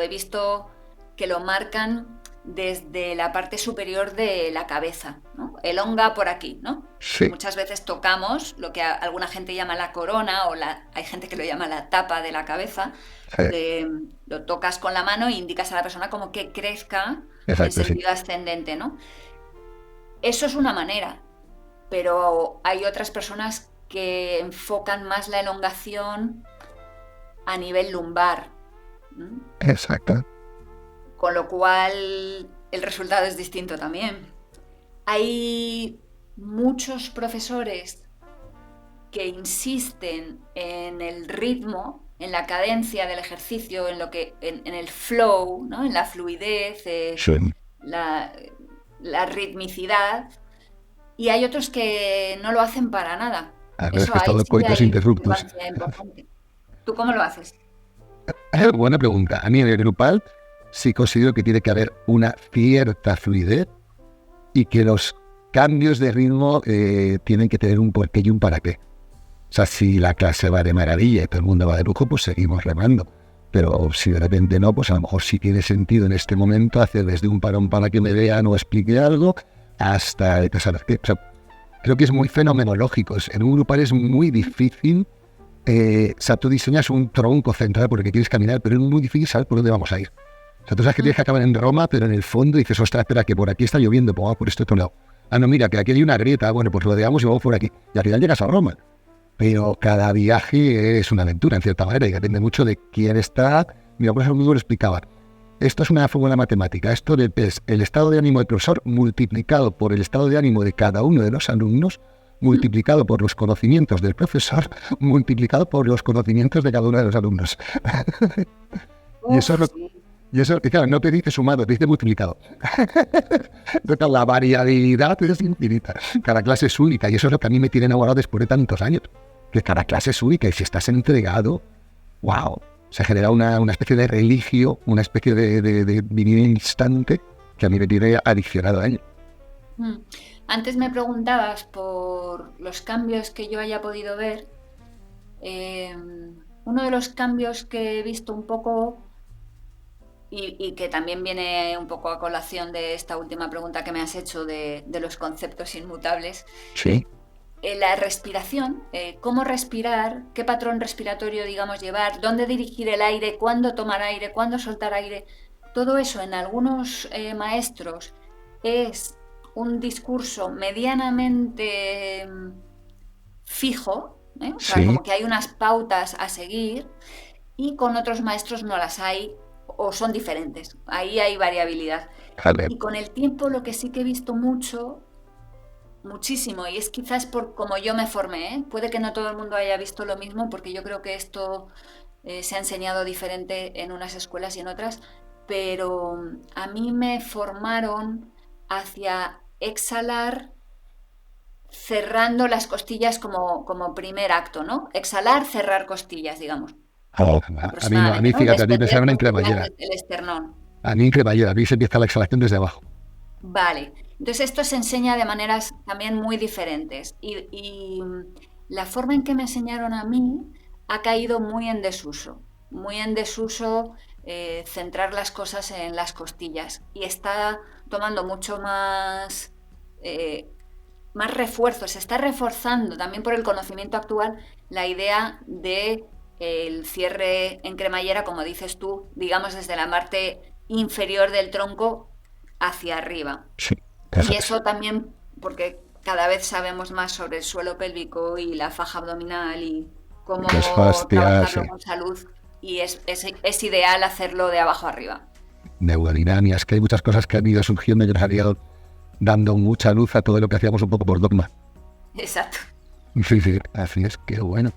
he visto que lo marcan desde la parte superior de la cabeza, ¿no? Elonga por aquí, ¿no? Sí, Muchas veces tocamos lo que alguna gente llama la corona o hay gente que lo llama la tapa de la cabeza. sí, Lo tocas con la mano e indicas a la persona como que crezca en exacto, sí. sentido ascendente, ¿no? Eso es una manera, pero hay otras personas que enfocan más la elongación a nivel lumbar, ¿m? Exacto. Con lo cual el resultado es distinto también. Hay muchos profesores que insisten en el ritmo, en la cadencia del ejercicio, en el flow, ¿no? En la fluidez, Sí. la ritmicidad, y hay otros que no lo hacen para nada. Es Eso que ahí estado sí coitus hay interruptus. discrepancia importante. ¿Tú cómo lo haces? Buena pregunta. A nivel grupal, sí considero que tiene que haber una cierta fluidez y que los cambios de ritmo tienen que tener un porqué y un para qué. O sea, si la clase va de maravilla y todo el mundo va de lujo, pues seguimos remando. Pero si de repente no, pues a lo mejor sí tiene sentido en este momento hacer desde un parón para que me vean o explique algo hasta... O sea, creo que es muy fenomenológico. En un grupal es muy difícil. O sea, tú diseñas un tronco central porque quieres caminar, pero es muy difícil saber por dónde vamos a ir. O sea, tú sabes que tienes que acabar en Roma, pero en el fondo dices, ostras, espera, que por aquí está lloviendo, pues vamos por este otro lado. Ah, no, mira, que aquí hay una grieta, bueno, pues rodeamos y vamos por aquí. Y al final llegas a Roma. Pero cada viaje es una aventura, en cierta manera, y depende mucho de quién está. Mira, por ejemplo, lo explicaba. Esto es una fórmula matemática. Esto es el estado de ánimo del profesor multiplicado por el estado de ánimo de cada uno de los alumnos, multiplicado por los conocimientos del profesor, multiplicado por los conocimientos de cada uno de los alumnos. Y eso es lo, Sí. y eso, y claro, no te dice sumado, te dice multiplicado. Entonces, la variabilidad es infinita. Cada clase es única y eso es lo que a mí me tiene enamorado después de tantos años. Que cada clase es única y si estás entregado, wow, se genera una especie de religio, una especie de vivir instante que a mí me tiene adiccionado a ello. Mm. Antes me preguntabas por los cambios que yo haya podido ver. Eh, Uno de los cambios que he visto un poco y que también viene un poco a colación de esta última pregunta que me has hecho de los conceptos inmutables, Sí, la respiración, cómo respirar, qué patrón respiratorio, digamos, llevar, dónde dirigir el aire, cuándo tomar aire, cuándo soltar aire, todo eso en algunos maestros es un discurso medianamente fijo, ¿eh? O sea, sí, como que hay unas pautas a seguir y con otros maestros no las hay o son diferentes. Ahí hay variabilidad. vale, Y con el tiempo lo que sí que he visto muchísimo, y es quizás por como yo me formé, ¿eh? Puede que no todo el mundo haya visto lo mismo, porque yo creo que esto se ha enseñado diferente en unas escuelas y en otras, pero a mí me formaron hacia exhalar cerrando las costillas como primer acto, ¿no? Exhalar, cerrar costillas, digamos, a mí no, a aproximadamente, mí ¿no? fíjate, a mí me Desprender enseñaron en costillas cremallera, del esternón. a mí en cremallera, a mí se empieza la exhalación desde abajo. Vale, entonces esto se enseña de maneras también muy diferentes y la forma en que me enseñaron a mí ha caído muy en desuso centrar las cosas en las costillas y está tomando mucho eh, más refuerzo, se está reforzando también por el conocimiento actual la idea de el cierre en cremallera, como dices tú, digamos desde la parte inferior del tronco hacia arriba. Sí, eso Y es. eso también porque cada vez sabemos más sobre el suelo pélvico y la faja abdominal y cómo Que es fascia, sí. trabajarlo con salud y es ideal hacerlo de abajo arriba. Neurodinamias, que hay muchas cosas que han ido surgiendo y nos han ido dando mucha luz a todo lo que hacíamos un poco por dogma. Exacto. Sí, sí, así es, qué bueno.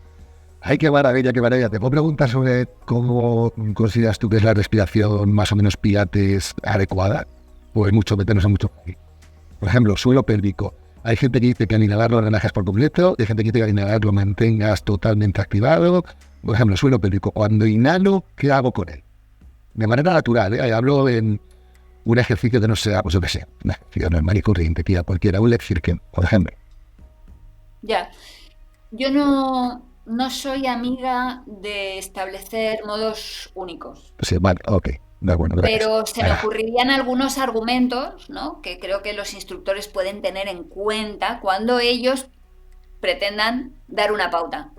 Ay, qué maravilla, qué maravilla. Te puedo preguntar sobre cómo consideras tú que es la respiración más o menos pilates adecuada, o es mucho meternos en mucho. Por ejemplo, suelo pélvico. Hay gente que dice que al inhalar lo relajas por completo, y hay gente que dice que al inhalar lo mantengas totalmente activado. Por ejemplo, suelo pélvico. Cuando inhalo, ¿qué hago con él? De manera natural, ¿eh? Hablo en un ejercicio que no sea, pues yo qué sé, un ejercicio normal y corriente, que a cualquiera, un leg circle, por ejemplo. Ya, yo no soy amiga de establecer modos únicos, Sí, vale, ok, de acuerdo, gracias. pero se me ocurrirían algunos argumentos, ¿no? Que creo que los instructores pueden tener en cuenta cuando ellos pretendan dar una pauta.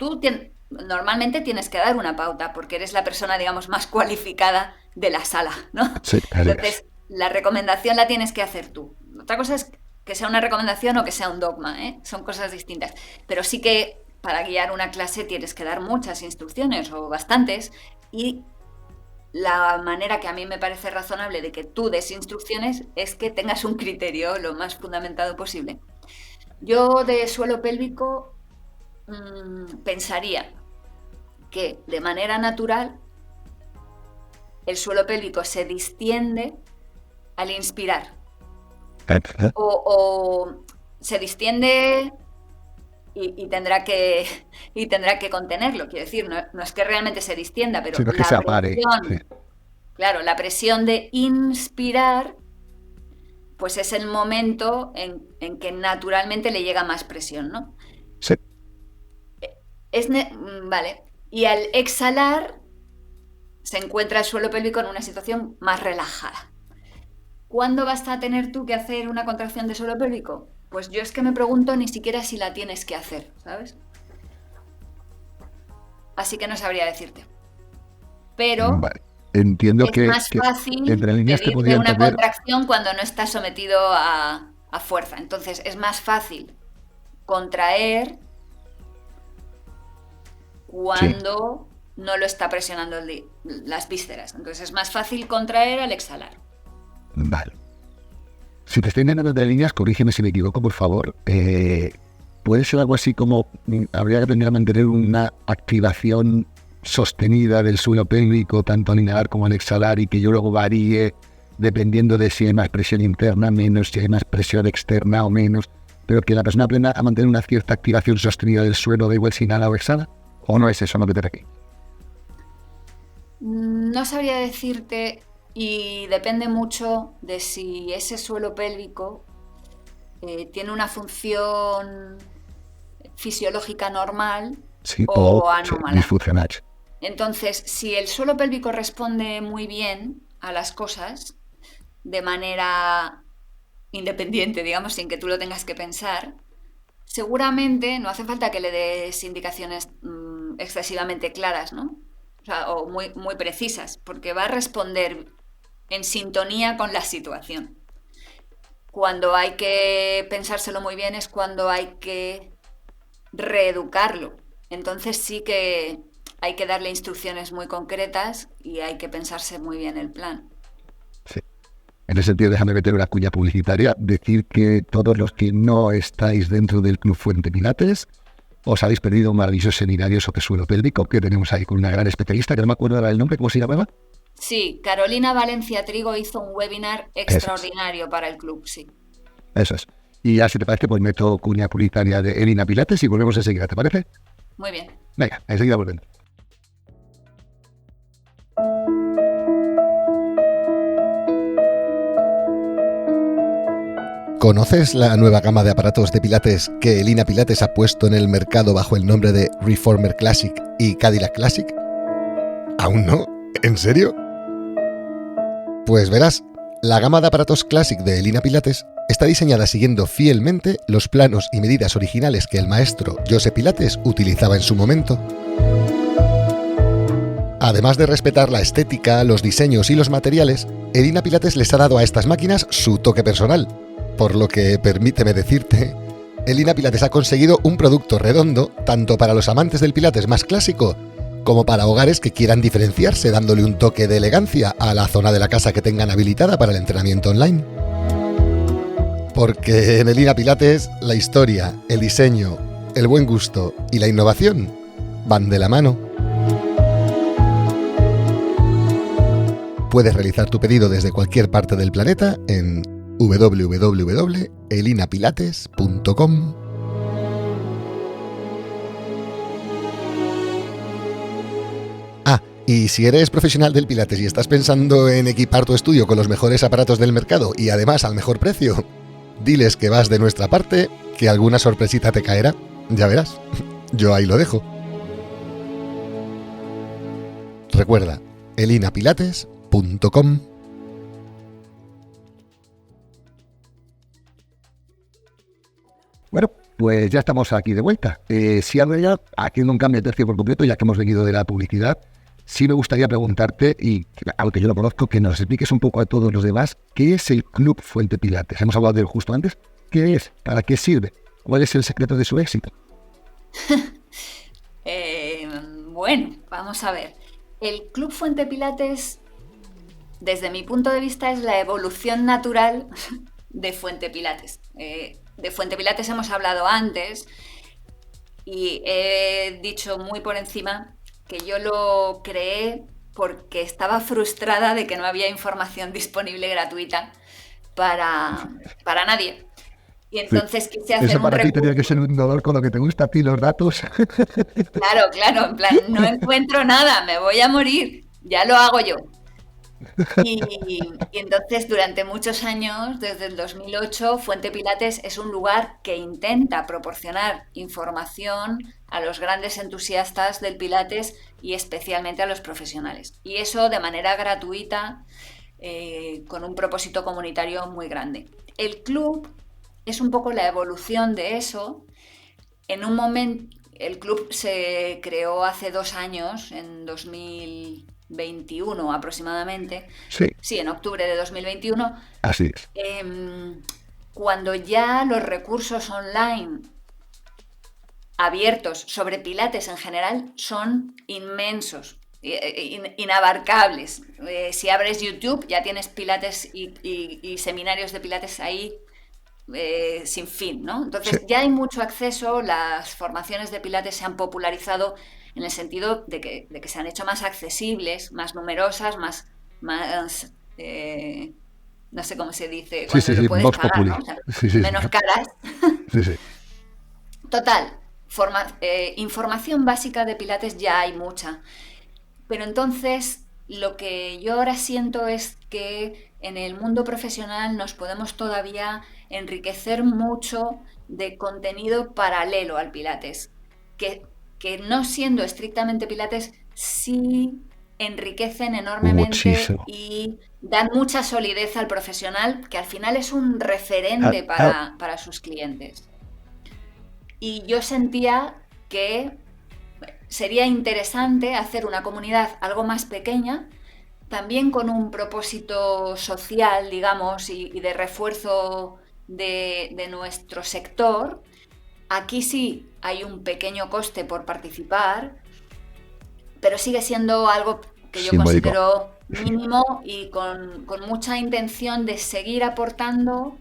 Normalmente tienes que dar una pauta porque eres la persona, digamos, más cualificada de la sala, ¿no? Sí, así es. Entonces, la recomendación la tienes que hacer tú. Otra cosa es que sea una recomendación o que sea un dogma, ¿eh? Son cosas distintas. Pero sí que para guiar una clase tienes que dar muchas instrucciones o bastantes, y la manera que a mí me parece razonable de que tú des instrucciones es que tengas un criterio lo más fundamentado posible. Yo de suelo pélvico pensaría que de manera natural el suelo pélvico se distiende al inspirar o se distiende y tendrá que contenerlo. Quiero decir, no es que realmente se distienda, pero Sino que se la apare. Sí. presión, claro, la presión de inspirar, pues es el momento en que naturalmente le llega más presión, ¿no? Sí. Vale. Y al exhalar se encuentra el suelo pélvico en una situación más relajada. ¿Cuándo vas a tener tú que hacer una contracción de suelo pélvico? Pues yo es que me pregunto ni siquiera si la tienes que hacer, ¿sabes? Así que no sabría decirte. Pero Vale. Entiendo es más que fácil entre líneas te podría pedirte una entender. contracción cuando no estás sometido a fuerza. Entonces es más fácil contraer Sí, cuando no lo está presionando las vísceras. Entonces es más fácil contraer al exhalar. vale. Si te estoy entendiendo entre líneas, corrígeme si me equivoco, por favor. Puede ser algo así como habría que aprender a mantener una activación sostenida del suelo pélvico, tanto al inhalar como al exhalar, y que yo luego varíe dependiendo de si hay más presión interna, menos, si hay más presión externa o menos, pero que la persona aprenda a mantener una cierta activación sostenida del suelo, da igual si inhala o exhala, o no es eso lo que te refieres. No sabría decirte, y depende mucho de si ese suelo pélvico tiene una función fisiológica normal Sí, o o sí, anómala. disfuncional. Entonces, si el suelo pélvico responde muy bien a las cosas de manera independiente, digamos, sin que tú lo tengas que pensar, seguramente no hace falta que le des indicaciones excesivamente claras, ¿no? O sea, o muy, muy precisas, porque va a responder en sintonía con la situación. Cuando hay que pensárselo muy bien es cuando hay que reeducarlo. Entonces sí que hay que darle instrucciones muy concretas y hay que pensarse muy bien el plan. Sí. En ese sentido, déjame meter una cuña publicitaria, decir que todos los que no estáis dentro del Club Fuente Pilates os habéis perdido un maravilloso seminario sobre suelo pélvico que tenemos ahí con una gran especialista, que no me acuerdo ahora el nombre, ¿cómo se llamaba? Sí, Carolina Valencia Trigo hizo un webinar Eso es, extraordinario para el club, sí. eso es. Y ya si te parece, pues meto cuña publicitaria de Elina Pilates y volvemos enseguida, ¿te parece? Muy bien. Venga, enseguida volvemos. ¿Conoces la nueva gama de aparatos de pilates que Elina Pilates ha puesto en el mercado bajo el nombre de Reformer Classic y Cadillac Classic? ¿Aún no? ¿En serio? Pues verás, la gama de aparatos Classic de Elina Pilates está diseñada siguiendo fielmente los planos y medidas originales que el maestro Josep Pilates utilizaba en su momento. Además de respetar la estética, los diseños y los materiales, Elina Pilates les ha dado a estas máquinas su toque personal. Por lo que, permíteme decirte, Elina Pilates ha conseguido un producto redondo tanto para los amantes del Pilates más clásico como para hogares que quieran diferenciarse dándole un toque de elegancia a la zona de la casa que tengan habilitada para el entrenamiento online. Porque en Elina Pilates la historia, el diseño el buen gusto y la innovación van de la mano. Puedes realizar tu pedido desde cualquier parte del planeta en www.elinapilates.com. Y si eres profesional del Pilates y estás pensando en equipar tu estudio con los mejores aparatos del mercado y además al mejor precio, diles que vas de nuestra parte, que alguna sorpresita te caerá. Ya verás. Yo ahí lo dejo. Recuerda, elinapilates.com. Bueno, pues ya estamos aquí de vuelta. Si ahora ya, haciendo un cambio de tercio por completo, ya que hemos venido de la publicidad, sí me gustaría preguntarte, y aunque yo lo conozco, que nos expliques un poco a todos los demás, ¿qué es el Club Fuente Pilates? Hemos hablado de él justo antes. ¿Qué es? ¿Para qué sirve? ¿Cuál es el secreto de su éxito? Bueno, vamos a ver. El Club Fuente Pilates, desde mi punto de vista, es la evolución natural de Fuente Pilates. De Fuente Pilates hemos hablado antes y he dicho muy por encima que yo lo creé porque estaba frustrada de que no había información disponible gratuita para nadie. Y entonces quise hacer Eso un para ti recurso. tenía que ser un dolor con lo que te gusta a ti, los datos. Claro, en plan, no encuentro nada, me voy a morir, ya lo hago yo. Y entonces durante muchos años, desde el 2008, Fuente Pilates es un lugar que intenta proporcionar información a los grandes entusiastas del Pilates y especialmente a los profesionales. Y eso de manera gratuita, con un propósito comunitario muy grande. El club es un poco la evolución de eso. En un momento, el club se creó hace 2 años, en 2021 aproximadamente. Sí. Sí, en octubre de 2021. Así es. Cuando ya los recursos online abiertos sobre Pilates en general son inmensos, inabarcables. Si abres YouTube ya tienes Pilates y seminarios de Pilates ahí sin fin, ¿no? Entonces Sí. ya hay mucho acceso, las formaciones de Pilates se han popularizado en el sentido de que se han hecho más accesibles, más numerosas, más no sé cómo se dice, Sí, cuando sí, lo sí, puedes Vox pagar, Populi. ¿no? O sea, Sí, sí, sí. menos caras. Sí, sí. Total, información básica de Pilates ya hay mucha. Pero entonces lo que yo ahora siento es que en el mundo profesional nos podemos todavía enriquecer mucho de contenido paralelo al Pilates, que no siendo estrictamente Pilates, sí enriquecen enormemente Muchísimo. y dan mucha solidez al profesional, que al final es un Ah, referente ah, para sus clientes. Y yo sentía que sería interesante hacer una comunidad algo más pequeña, también con un propósito social, digamos, y de refuerzo de nuestro sector. Aquí sí hay un pequeño coste por participar, pero sigue siendo algo que yo simbólico. considero mínimo y con mucha intención de seguir aportando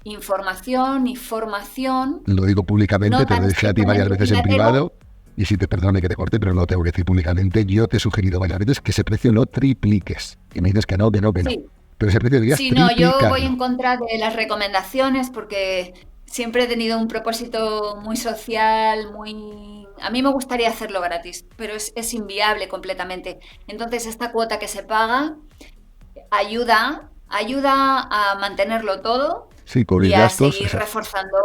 información y formación, Lo digo públicamente, no te tan lo dije a ti varias estrictamente veces en pilatero. privado, y si te perdone que te corte, pero lo tengo que decir públicamente. Yo te he sugerido varias veces que ese precio lo tripliques. Y me dices que no, que no, que no. Sí, Pero ese precio deberías sí, no, yo voy en triplicarlo. contra de las recomendaciones porque siempre he tenido un propósito muy social, muy... A mí me gustaría hacerlo gratis, pero es inviable completamente. Entonces, esta cuota que se paga ayuda a mantenerlo todo Sí, y cubrir a gastos, seguir exacto. reforzando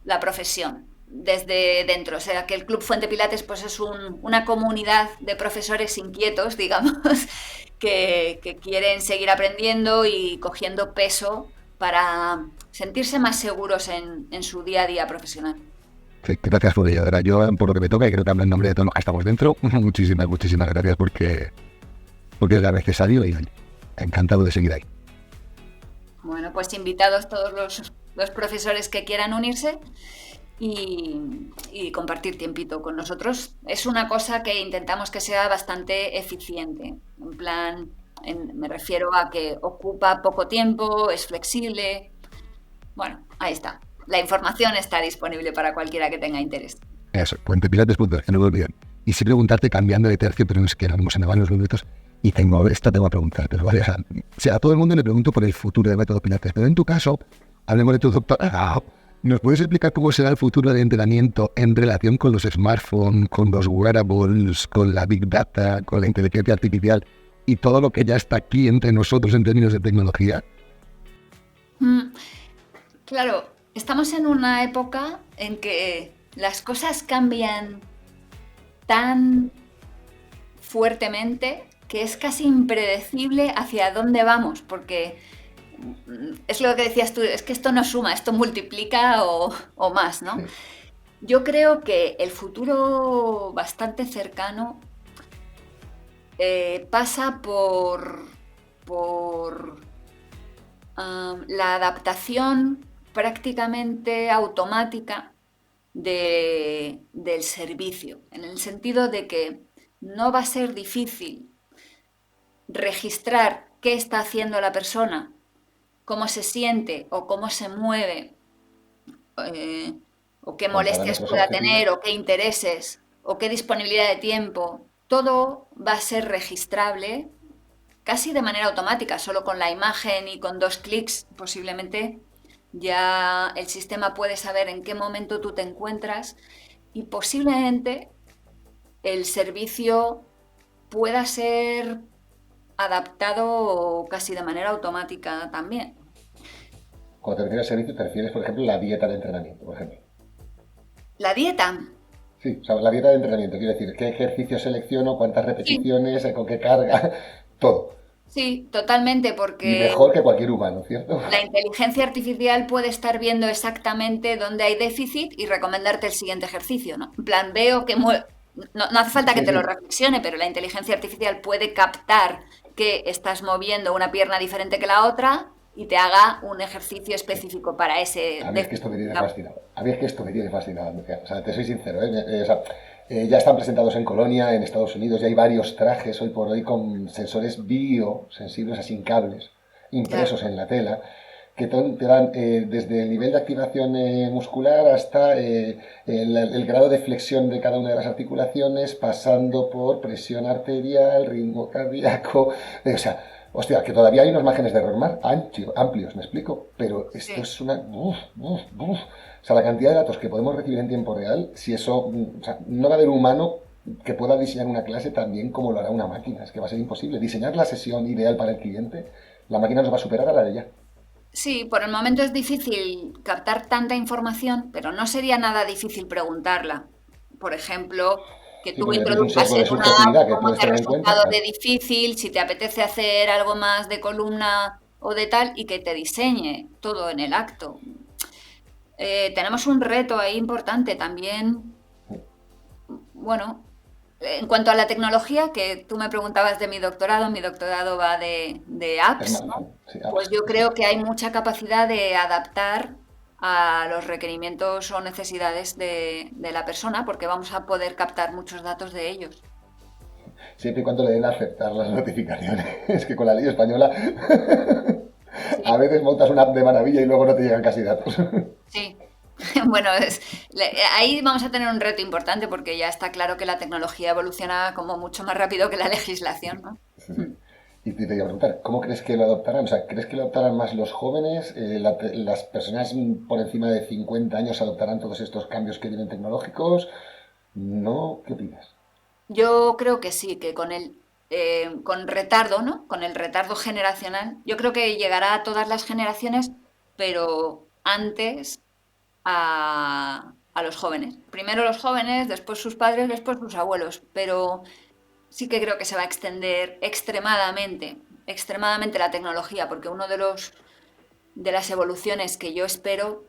la profesión desde dentro. O sea, que el Club Fuente Pilates pues es una comunidad de profesores inquietos, digamos, que quieren seguir aprendiendo y cogiendo peso para sentirse más seguros en su día a día profesional. Sí, gracias por ello. Ahora yo, por lo que me toca, y creo que hablo en nombre de todos los que estamos dentro, muchísimas gracias porque es necesario y encantado de seguir ahí. Bueno, pues invitados todos los profesores que quieran unirse y compartir tiempito con nosotros. Es una cosa que intentamos que sea bastante eficiente. En plan, me refiero a que ocupa poco tiempo, es flexible. Bueno, ahí está. la información está disponible para cualquiera que tenga interés. Eso, puentepilates.es, que no me olviden. Y sí preguntarte, cambiando de tercio, pero es que no se me van los minutos, y tengo a preguntarte, ¿vale? O sea, a todo el mundo le pregunto por el futuro del método Pilates, pero en tu caso, hablemos de tu doctorado. ¿Nos puedes explicar cómo será el futuro del entrenamiento en relación con los smartphones, con los wearables, con la Big Data, con la inteligencia artificial y todo lo que ya está aquí entre nosotros en términos de tecnología? Claro, estamos en una época en que las cosas cambian tan fuertemente que es casi impredecible hacia dónde vamos, porque es lo que decías tú, es que esto no suma, esto multiplica o más, ¿no? Sí. Yo creo que el futuro bastante cercano pasa por la adaptación prácticamente automática del servicio, en el sentido de que no va a ser difícil registrar qué está haciendo la persona, cómo se siente o cómo se mueve, o qué Con molestias parámetros pueda tener, objetivos. o qué intereses, o qué disponibilidad de tiempo. Todo va a ser registrable casi de manera automática, solo con la imagen y con 2 clics posiblemente ya el sistema puede saber en qué momento tú te encuentras y posiblemente el servicio pueda ser adaptado casi de manera automática también. Cuando te refieres al servicio, te refieres, por ejemplo, a la dieta de entrenamiento, por ejemplo. La dieta, Sí, o sea, la dieta de entrenamiento, quiero decir, qué ejercicio selecciono, cuántas sí, repeticiones, con qué carga, todo. sí, totalmente, Y porque mejor que cualquier humano, ¿cierto? la inteligencia artificial puede estar viendo exactamente dónde hay déficit y recomendarte el siguiente ejercicio, ¿no? En plan, veo que no hace falta que Sí, te lo sí. reflexione, pero la inteligencia artificial puede captar que estás moviendo una pierna diferente que la otra y te haga un ejercicio específico para ese A mí es que esto déficit, me tiene digamos. fascinado. A mí es que esto me tiene fascinado, Andrea. O sea, te soy sincero, ¿eh? O sea, ya están presentados en Colonia, en Estados Unidos, ya hay varios trajes hoy por hoy con sensores biosensibles, así sin cables, Claro, impresos en la tela, que te dan desde el nivel de activación muscular hasta el grado de flexión de cada una de las articulaciones, pasando por presión arterial, ritmo cardíaco, o sea, hostia, que todavía hay unos márgenes de error más amplios, ¿me explico? Pero esto sí. es una... O sea, la cantidad de datos que podemos recibir en tiempo real, si eso... O sea, no va a haber humano que pueda diseñar una clase tan bien como lo hará una máquina. Es que va a ser imposible. Diseñar la sesión ideal para el cliente, la máquina nos va a superar a la de ya. Sí, por el momento es difícil captar tanta información, pero no sería nada difícil preguntarla. Por ejemplo, que Sí, tú porque ya tienes un introduzcas sesgo de en una app subjetividad que cómo puedes te ha tener en cuenta, resultado claro. de difícil, si te apetece hacer algo más de columna o de tal, y que te diseñe todo en el acto. Tenemos un reto ahí importante también. Bueno, en cuanto a la tecnología, que tú me preguntabas de mi doctorado va de apps, ¿no? Sí, Pues apps, yo sí, sí. creo que hay mucha capacidad de adaptar a los requerimientos o necesidades de la persona, porque vamos a poder captar muchos datos de ellos. Siempre y cuando le den a aceptar las notificaciones. Es que con la ley española a Sí, veces montas una app de maravilla y luego no te llegan casi datos. sí. Bueno, ahí vamos a tener un reto importante porque ya está claro que la tecnología evoluciona como mucho más rápido que la legislación, ¿no? Sí, sí. Y te iba a preguntar, ¿cómo crees que lo adoptarán? O sea, ¿crees que lo adoptarán más los jóvenes? ¿Las personas por encima de 50 años adoptarán todos estos cambios que vienen tecnológicos? ¿No? ¿Qué opinas? Yo creo que sí, que con retardo, ¿no? Con el retardo generacional, yo creo que llegará a todas las generaciones, pero antes a los jóvenes. Primero los jóvenes, después sus padres, después sus abuelos, pero sí que creo que se va a extender extremadamente la tecnología, porque uno de las evoluciones que yo espero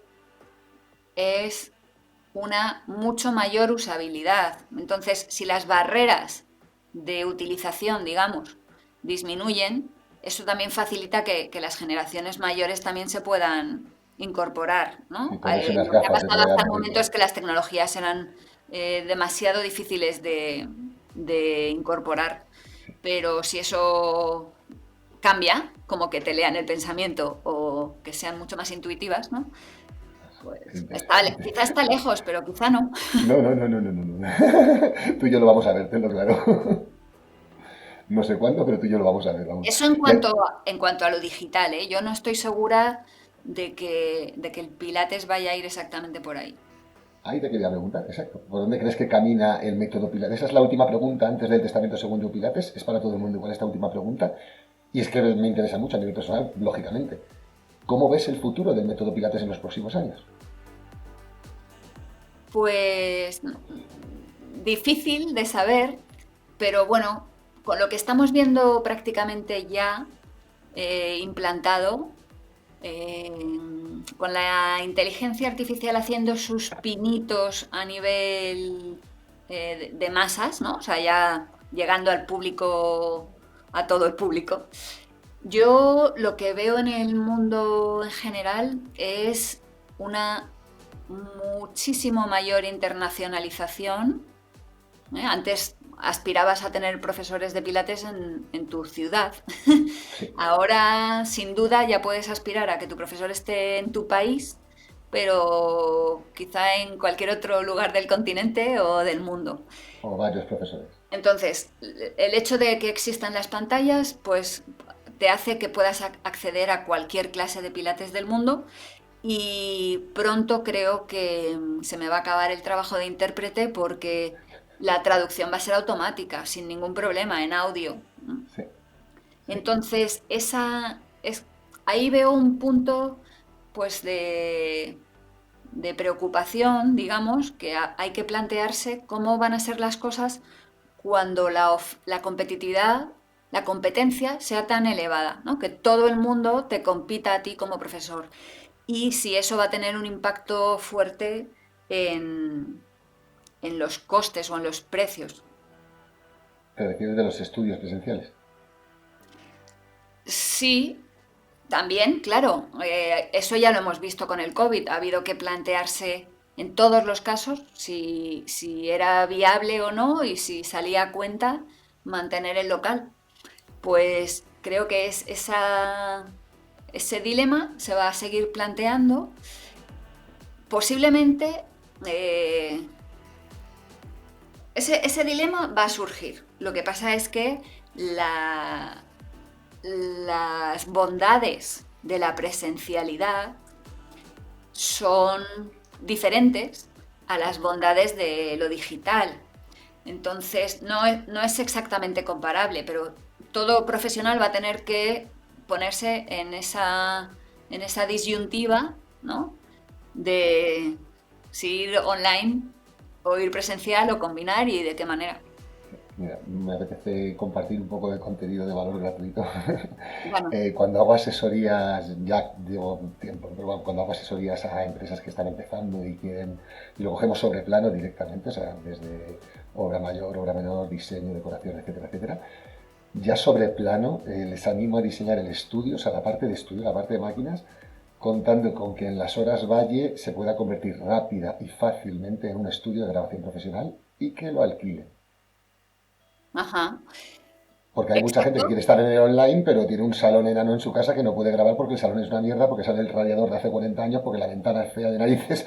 es una mucho mayor usabilidad. Entonces, si las barreras de utilización, digamos, disminuyen, eso también facilita que las generaciones mayores también se puedan incorporar, Y ¿no? ponerse unas Lo que ha gafas de pasado hasta realidad el momento virtual. es que las tecnologías eran demasiado difíciles de incorporar, pero si eso cambia, como que te lean el pensamiento o que sean mucho más intuitivas, ¿no? Pues quizá está lejos, pero quizá no. No, no, no, no, no, no, no. Tú y yo lo vamos a ver, tenlo claro. No sé cuándo, pero tú y yo lo vamos a ver, vamos. Eso en cuanto a lo digital, ¿eh? Yo no estoy segura de que el Pilates vaya a ir exactamente por ahí. Ahí te quería preguntar, exacto. ¿Por dónde crees que camina el método Pilates? Esa es la última pregunta antes del testamento según yo Pilates. Es para todo el mundo igual esta última pregunta. Y es que me interesa mucho a nivel personal, lógicamente. ¿Cómo ves el futuro del método Pilates en los próximos años? Pues difícil de saber, pero bueno, con lo que estamos viendo prácticamente ya implantado, eh, con la inteligencia artificial haciendo sus pinitos a nivel de masas, ¿no? O sea, ya llegando al público, a todo el público. Yo lo que veo en el mundo en general es una muchísimo mayor internacionalización. Antes aspirabas a tener profesores de pilates en tu ciudad. Sí. Ahora, sin duda, ya puedes aspirar a que tu profesor esté en tu país, pero quizá en cualquier otro lugar del continente o del mundo. O varios profesores. Entonces, el hecho de que existan las pantallas, pues te hace que puedas acceder a cualquier clase de pilates del mundo y pronto creo que se me va a acabar el trabajo de intérprete porque la traducción va a ser automática, sin ningún problema, en audio. Sí, sí. Entonces, ahí veo un punto pues de preocupación, digamos, que hay que plantearse cómo van a ser las cosas cuando la competitividad, la competencia sea tan elevada, ¿no? Que todo el mundo te compita a ti como profesor. Y si eso va a tener un impacto fuerte en, en los costes o en los precios. Te refieres de los estudios presenciales. Sí, también, claro, eso ya lo hemos visto con el COVID. Ha habido que plantearse en todos los casos si era viable o no y si salía a cuenta mantener el local. Pues creo que ese dilema se va a seguir planteando. Posiblemente ese dilema va a surgir. Lo que pasa es que las bondades de la presencialidad son diferentes a las bondades de lo digital. Entonces, no es exactamente comparable, pero todo profesional va a tener que ponerse en esa disyuntiva, ¿no? De si ir online o ir presencial o combinar y de qué manera. Mira, me apetece compartir un poco de contenido de valor gratuito. Bueno, Cuando hago asesorías, ya llevo tiempo, pero bueno, cuando hago asesorías a empresas que están empezando y quieren, y lo cogemos sobre plano directamente, o sea, desde obra mayor, obra menor, diseño, decoración, etcétera, etcétera, ya sobre plano les animo a diseñar el estudio, o sea, la parte de estudio, la parte de máquinas, contando con que en las horas valle se pueda convertir rápida y fácilmente en un estudio de grabación profesional y que lo alquile. ajá, Porque hay mucha gente que exacto. quiere estar en el online, pero tiene un salón enano en su casa que no puede grabar porque el salón es una mierda, porque sale el radiador de hace 40 años, porque la ventana es fea de narices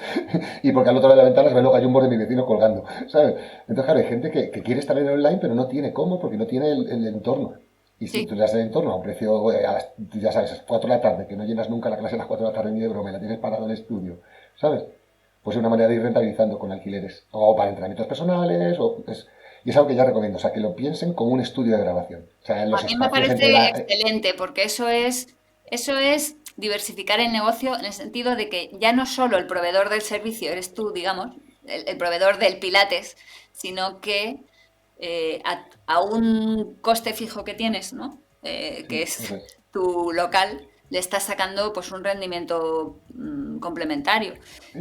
y porque al otro lado de la ventana se ven los gallumbos de mi vecino colgando, ¿sabes? Entonces, claro, hay gente que quiere estar en el online, pero no tiene cómo, porque no tiene el entorno. Y si tú Sí. le das el entorno a un precio, ya sabes, a las 4 de la tarde, que no llenas nunca la clase a las 4 de la tarde ni de broma, y la tienes parado en el estudio, ¿sabes? Pues es una manera de ir rentabilizando con alquileres, o para entrenamientos personales, y es algo que ya recomiendo, o sea, que lo piensen como un estudio de grabación. O sea, en los A mí me espacios entre parece la... excelente porque eso es diversificar el negocio en el sentido de que ya no solo el proveedor del servicio eres tú, digamos, el proveedor del Pilates, sino que a un coste fijo que tienes, ¿no? Que Sí, es eso es. tu local, le estás sacando pues un rendimiento complementario.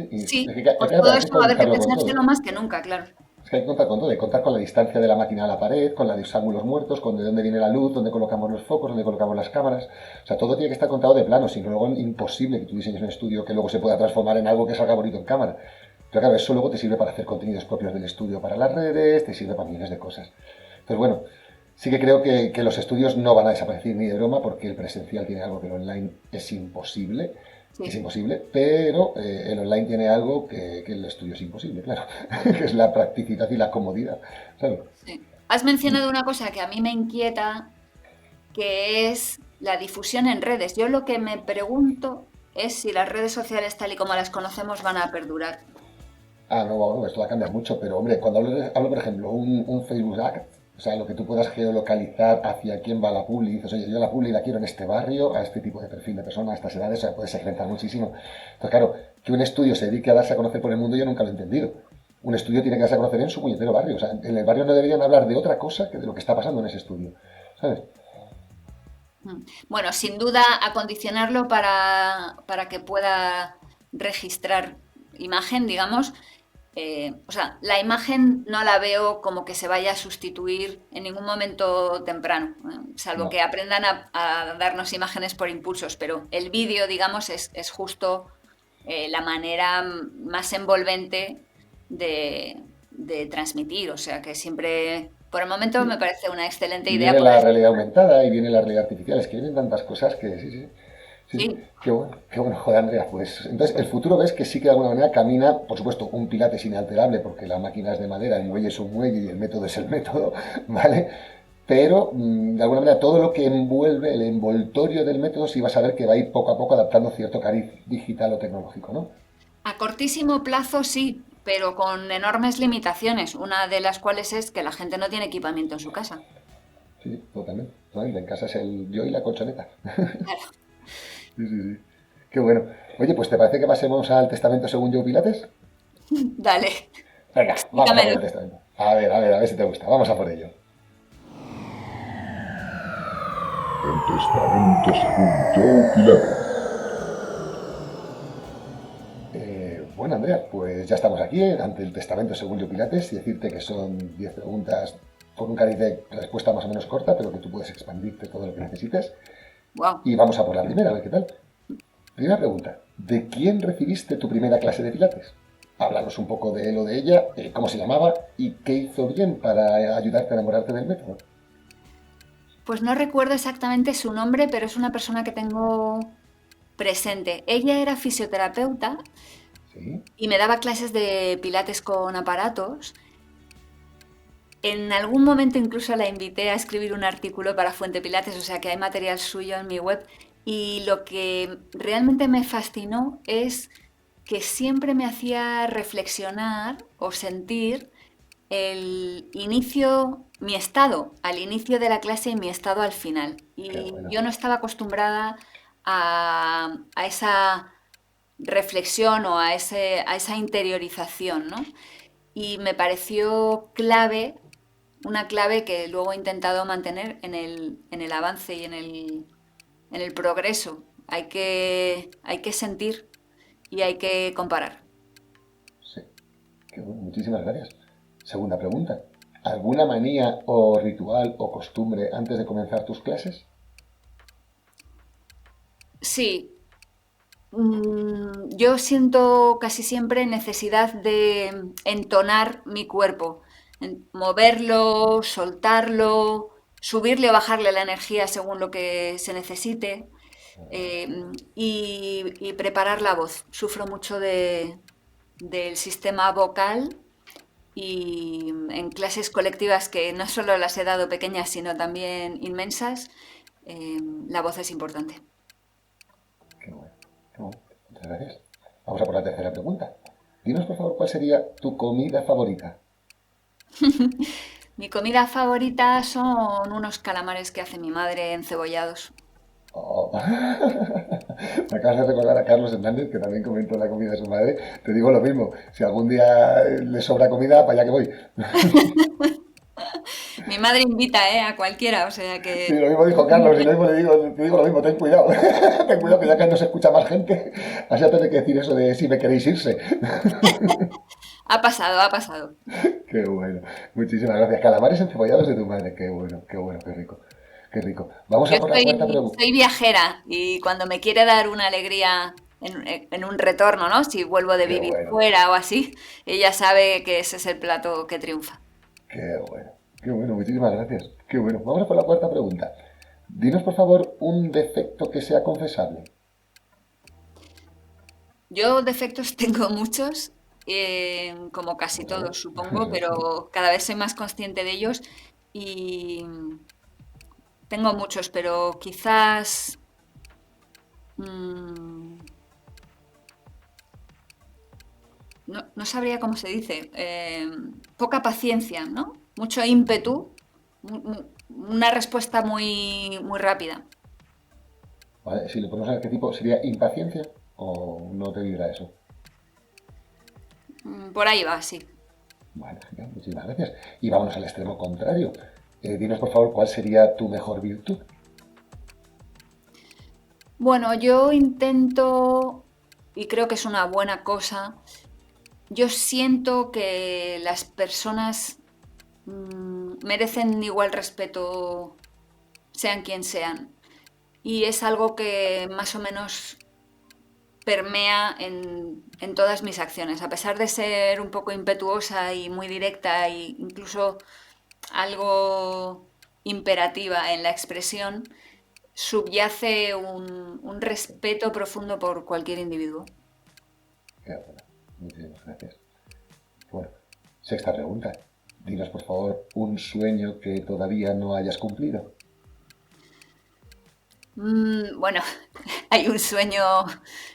Y es Sí, que pues todo hay que eso va a haber que contarlo con pensárselo todo. más que nunca, claro. Es que hay que contar con todo, hay que contar con la distancia de la máquina a la pared, con la de los ángulos muertos, con de dónde viene la luz, dónde colocamos los focos, dónde colocamos las cámaras. O sea, todo tiene que estar contado de plano, sin que luego imposible que tú diseñes un estudio que luego se pueda transformar en algo que salga bonito en cámara. Pero claro, eso luego te sirve para hacer contenidos propios del estudio para las redes, te sirve para millones de cosas. Entonces, bueno, sí que creo que los estudios no van a desaparecer ni de broma porque el presencial tiene algo que el online es imposible. es Sí. imposible, pero el online tiene algo que el estudio es imposible, claro, que es la practicidad y la comodidad, ¿sabes? Sí. Has mencionado una cosa que a mí me inquieta, que es la difusión en redes. Yo lo que me pregunto es si las redes sociales tal y como las conocemos van a perdurar. Ah, no, bueno, esto va a cambiar mucho, pero hombre, cuando hablo, por ejemplo, un Facebook Ads, o sea, lo que tú puedas geolocalizar hacia quién va la publi, dices, oye, yo la publi la quiero en este barrio, a este tipo de perfil de persona, a estas edades, o sea, puedes segmentar muchísimo. Entonces, claro, que un estudio se dedique a darse a conocer por el mundo, yo nunca lo he entendido. Un estudio tiene que darse a conocer en su puñetero barrio, o sea, en el barrio no deberían hablar de otra cosa que de lo que está pasando en ese estudio, ¿sabes? Bueno, sin duda acondicionarlo para que pueda registrar imagen, digamos. O sea, la imagen no la veo como que se vaya a sustituir en ningún momento temprano, salvo No. que aprendan a darnos imágenes por impulsos, pero el vídeo, digamos, es justo la manera más envolvente de transmitir. O sea, que siempre, por el momento, me parece una excelente Y idea viene la poder... realidad aumentada y viene la realidad artificial, es que vienen tantas cosas que sí, sí. Sí, Sí, qué bueno, joder, Andrea. Pues entonces el futuro ves que sí que de alguna manera camina, por supuesto, un Pilates inalterable, porque la máquina es de madera, el muelle es un muelle y el método es el método, ¿vale? Pero de alguna manera todo lo que envuelve el envoltorio del método sí vas a ver que va a ir poco a poco adaptando cierto cariz digital o tecnológico, ¿no? a cortísimo plazo sí, pero con enormes limitaciones, una de las cuales es que la gente no tiene equipamiento en su casa. Sí, totalmente. ¿No? Y en casa es el yo y la colchoneta. Claro. Sí, sí, sí. Qué bueno. Oye, pues ¿te parece que pasemos al testamento según Joe Pilates? Dale, Venga, vamos a por explícamelo. el testamento. A ver si te gusta. Vamos a por ello. El testamento según Joe Pilates. Bueno, Andrea, pues ya estamos aquí ante el testamento según Joe Pilates y decirte que son 10 preguntas con un cariz de respuesta más o menos corta, pero que tú puedes expandirte todo lo que necesites. Wow. Y vamos a por la primera, a ver qué tal. Primera pregunta. ¿De quién recibiste tu primera clase de Pilates? Háblanos un poco de él o de ella, cómo se llamaba y qué hizo bien para ayudarte a enamorarte del método. Pues no recuerdo exactamente su nombre, pero es una persona que tengo presente. Ella era fisioterapeuta ¿Sí? y me daba clases de pilates con aparatos. En algún momento incluso la invité a escribir un artículo para Fuente Pilates, o sea que hay material suyo en mi web. Y lo que realmente me fascinó es que siempre me hacía reflexionar o sentir el inicio, mi estado al inicio de la clase y mi estado al final. Qué Y bueno. yo no estaba acostumbrada a esa reflexión o a esa interiorización, ¿no? Y me pareció clave, una clave que luego he intentado mantener en el avance y en el progreso. Hay que sentir y hay que comparar. Sí. Qué bueno. Muchísimas gracias. Segunda pregunta. ¿Alguna manía o ritual o costumbre antes de comenzar tus clases? Sí, yo siento casi siempre necesidad de entonar mi cuerpo, moverlo, soltarlo, subirle o bajarle la energía según lo que se necesite, y preparar la voz. Sufro mucho del sistema vocal y en clases colectivas que no solo las he dado pequeñas, sino también inmensas, la voz es importante. Qué bueno. Qué bueno. Muchas gracias. Vamos a por la tercera pregunta. Dinos, por favor, cuál sería tu comida favorita. Mi comida favorita son unos calamares que hace mi madre encebollados. Oh. Me acabas de recordar a Carlos Hernández, que también comentó la comida de su madre. Te digo lo mismo, si algún día le sobra comida, para allá que voy. Mi madre invita, a cualquiera, o sea Sí, que lo mismo dijo Carlos, y lo mismo le digo, te digo lo mismo, ten cuidado. Ten cuidado que ya que no se escucha más gente, así a tener que decir eso de si me queréis irse. ha pasado, ha pasado. Qué bueno. Muchísimas gracias. Calamares encebollados de tu madre. Qué bueno, qué rico. Qué rico. Vamos Yo a por la cuarta pregunta. soy viajera y cuando me quiere dar una alegría en un retorno, ¿no? Si vuelvo de Qué vivir bueno, fuera o así, ella sabe que ese es el plato que triunfa. qué bueno. Qué bueno, muchísimas gracias. Qué bueno. Vamos a por la cuarta pregunta. Dinos, por favor, un defecto que sea confesable. Yo defectos tengo muchos, como casi Bueno, todos, supongo, pero cada vez soy más consciente de ellos y tengo muchos, pero quizás mm, no sabría cómo se dice. Poca paciencia, ¿no? Mucho ímpetu, una respuesta muy rápida. vale, si lo ponemos a qué tipo, ¿sería impaciencia o no te dirá eso? Por ahí va, sí. Vale, genial, muchísimas gracias. Y vámonos al extremo contrario. Dinos, por favor, cuál sería tu mejor virtud. Bueno, yo intento, y creo que es una buena cosa, yo siento que las personas merecen igual respeto, sean quien sean. Y es algo que más o menos permea en todas mis acciones. A pesar de ser un poco impetuosa y muy directa e incluso algo imperativa en la expresión, subyace un respeto profundo por cualquier individuo. Bueno, muchísimas gracias. Bueno, sexta pregunta. Dinos, por favor, un sueño que todavía no hayas cumplido. Bueno, hay un sueño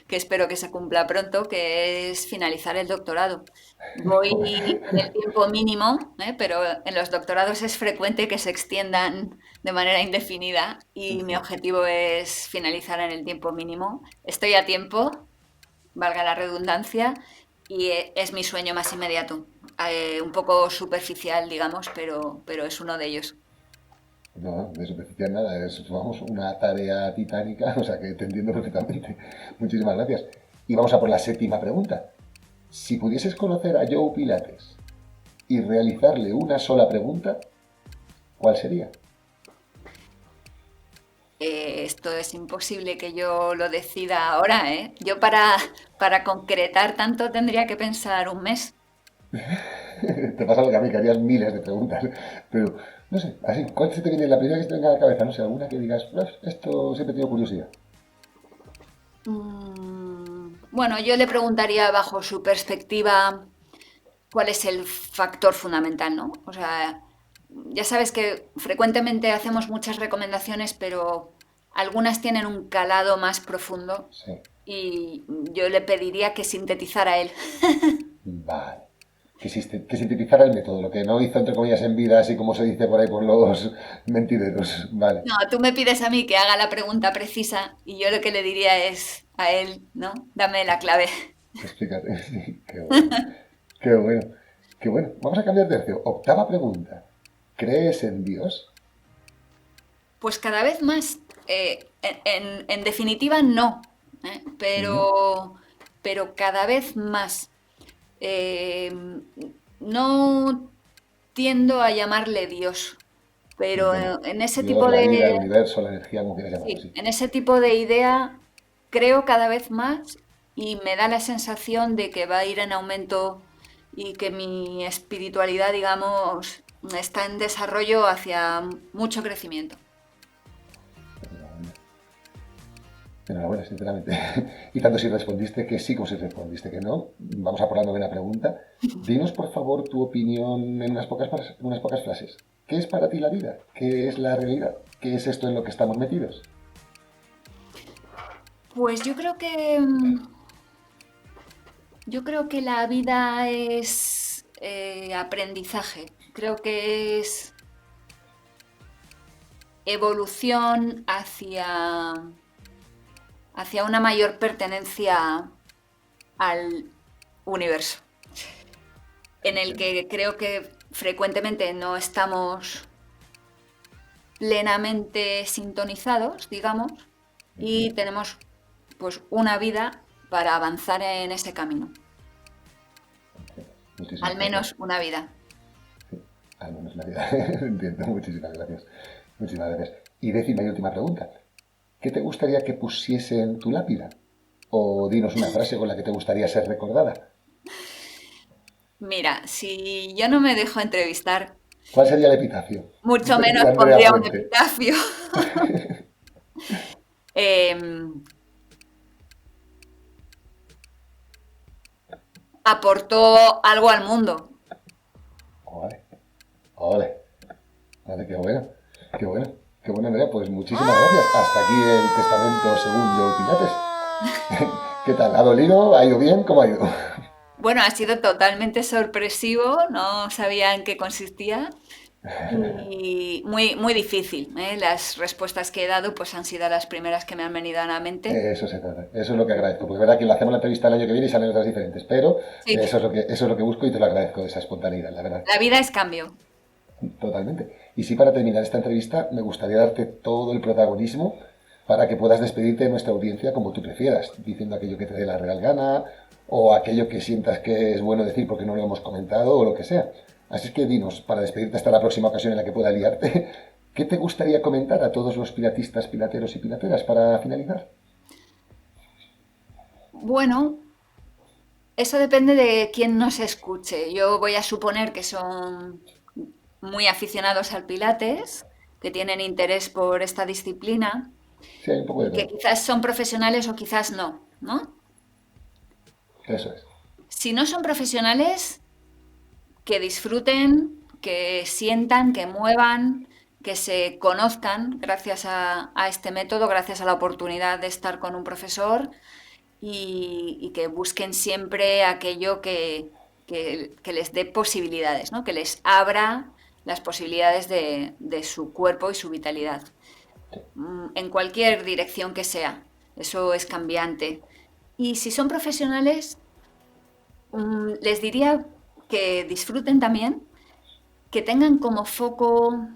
que espero que se cumpla pronto, que es finalizar el doctorado. Joder. Voy en el tiempo mínimo, pero en los doctorados es frecuente que se extiendan de manera indefinida y mi Sí. objetivo es finalizar en el tiempo mínimo. Estoy a tiempo, valga la redundancia, y es mi sueño más inmediato. Un poco superficial, digamos, pero es uno de ellos. No, de superficial nada, es vamos, una tarea titánica, o sea que te entiendo perfectamente. Muchísimas gracias. Y vamos a por la séptima pregunta. Si pudieses conocer a Joe Pilates y realizarle una sola pregunta, ¿cuál sería? Esto es imposible que yo lo decida ahora, ¿eh? Yo para concretar tanto tendría que pensar un mes. Te pasa lo que a mí, que harías miles de preguntas. Pero, no sé, así, ¿cuál se te viene la primera que se te venga a la cabeza? No sé, alguna que digas, "Uf, esto siempre he tenido curiosidad". Bueno, yo le preguntaría bajo su perspectiva cuál es el factor fundamental, ¿no? O sea, ya sabes que frecuentemente hacemos muchas recomendaciones, pero algunas tienen un calado más profundo Sí, y yo le pediría que sintetizara él. vale. Que sintetizara el método, lo que no hizo entre comillas en vida, así como se dice por ahí por los mentideros. Vale, No, tú me pides a mí que haga la pregunta precisa y yo lo que le diría es a él, ¿no? Dame la clave. explícate. Sí, qué bueno, qué bueno, qué bueno. Vamos a cambiar de tercio. Octava pregunta. ¿Crees en Dios? Pues cada vez más. En definitiva, no, Ujú. pero cada vez más. Eh, no tiendo a llamarle Dios, pero Bueno, en ese Dios, tipo la vida, el de, universo, la energía, como quieras llamarlo, sí, sí. en ese tipo de idea creo cada vez más y me da la sensación de que va a ir en aumento y que mi espiritualidad, digamos, está en desarrollo hacia mucho crecimiento. Enhorabuena, sinceramente. Y tanto si respondiste que sí como si respondiste que no. Vamos a por la novena pregunta. Dinos, por favor, tu opinión en unas pocas frases. ¿Qué es para ti la vida? ¿Qué es la realidad? ¿Qué es esto en lo que estamos metidos? Pues yo creo que la vida es aprendizaje. Creo que es evolución hacia una mayor pertenencia al universo, en el que creo que frecuentemente no estamos plenamente sintonizados, digamos, y tenemos pues una vida para avanzar en ese camino, al Muchísimas gracias. menos una vida. Sí, al menos la vida. Entiendo. Muchísimas gracias. Muchísimas gracias. Y décima y última pregunta. ¿Qué te gustaría que pusiese en tu lápida? O dinos una frase con la que te gustaría ser recordada. Mira, si yo no me dejo entrevistar, ¿Cuál sería el epitafio mucho menos de Andrea pondría un Fuente? epitafio. Em, aportó algo al mundo. Vale, vale, qué bueno, qué bueno, qué bueno, Andrea, pues muchísimas gracias. Hasta aquí el testamento según Joe Pilates. ¿Qué tal? ¿Ha dolido? ¿Ha ido bien? ¿Cómo ha ido? Bueno, ha sido totalmente sorpresivo, no sabía en qué consistía y muy, muy difícil, ¿eh? Las respuestas que he dado pues han sido las primeras que me han venido a la mente. Eso se trata, eso es lo que agradezco, porque es verdad que lo hacemos la entrevista el año que viene y salen otras diferentes, pero Sí, eso es lo que busco y te lo agradezco, esa espontaneidad, la verdad. la vida es cambio. Totalmente. Y sí, para terminar esta entrevista, me gustaría darte todo el protagonismo para que puedas despedirte de nuestra audiencia como tú prefieras, diciendo aquello que te dé la real gana o aquello que sientas que es bueno decir porque no lo hemos comentado o lo que sea. Así es que dinos, para despedirte hasta la próxima ocasión en la que pueda liarte, ¿qué te gustaría comentar a todos los pilatistas, pilateros y pilateras para finalizar? Bueno, eso depende de quién nos escuche. Yo voy a suponer que son muy aficionados al Pilates, que tienen interés por esta disciplina Sí, hay un poco de y que todo. quizás son profesionales o quizás no, ¿no? Eso es. Si no son profesionales, que disfruten, que sientan, que muevan, que se conozcan gracias a este método, gracias a la oportunidad de estar con un profesor y que busquen siempre aquello que les dé posibilidades, ¿no? Que les abra las posibilidades de su cuerpo y su vitalidad, en cualquier dirección que sea. Eso es cambiante. Y si son profesionales, les diría que disfruten también, que tengan como foco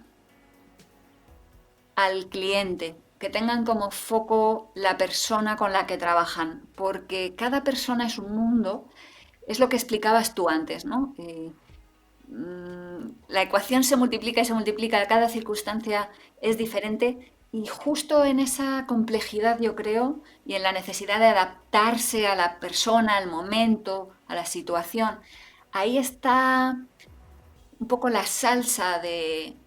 al cliente, que tengan como foco la persona con la que trabajan, porque cada persona es un mundo, es lo que explicabas tú antes, ¿no? La ecuación se multiplica y se multiplica, cada circunstancia es diferente y justo en esa complejidad, yo creo, y en la necesidad de adaptarse a la persona, al momento, a la situación, ahí está un poco la salsa de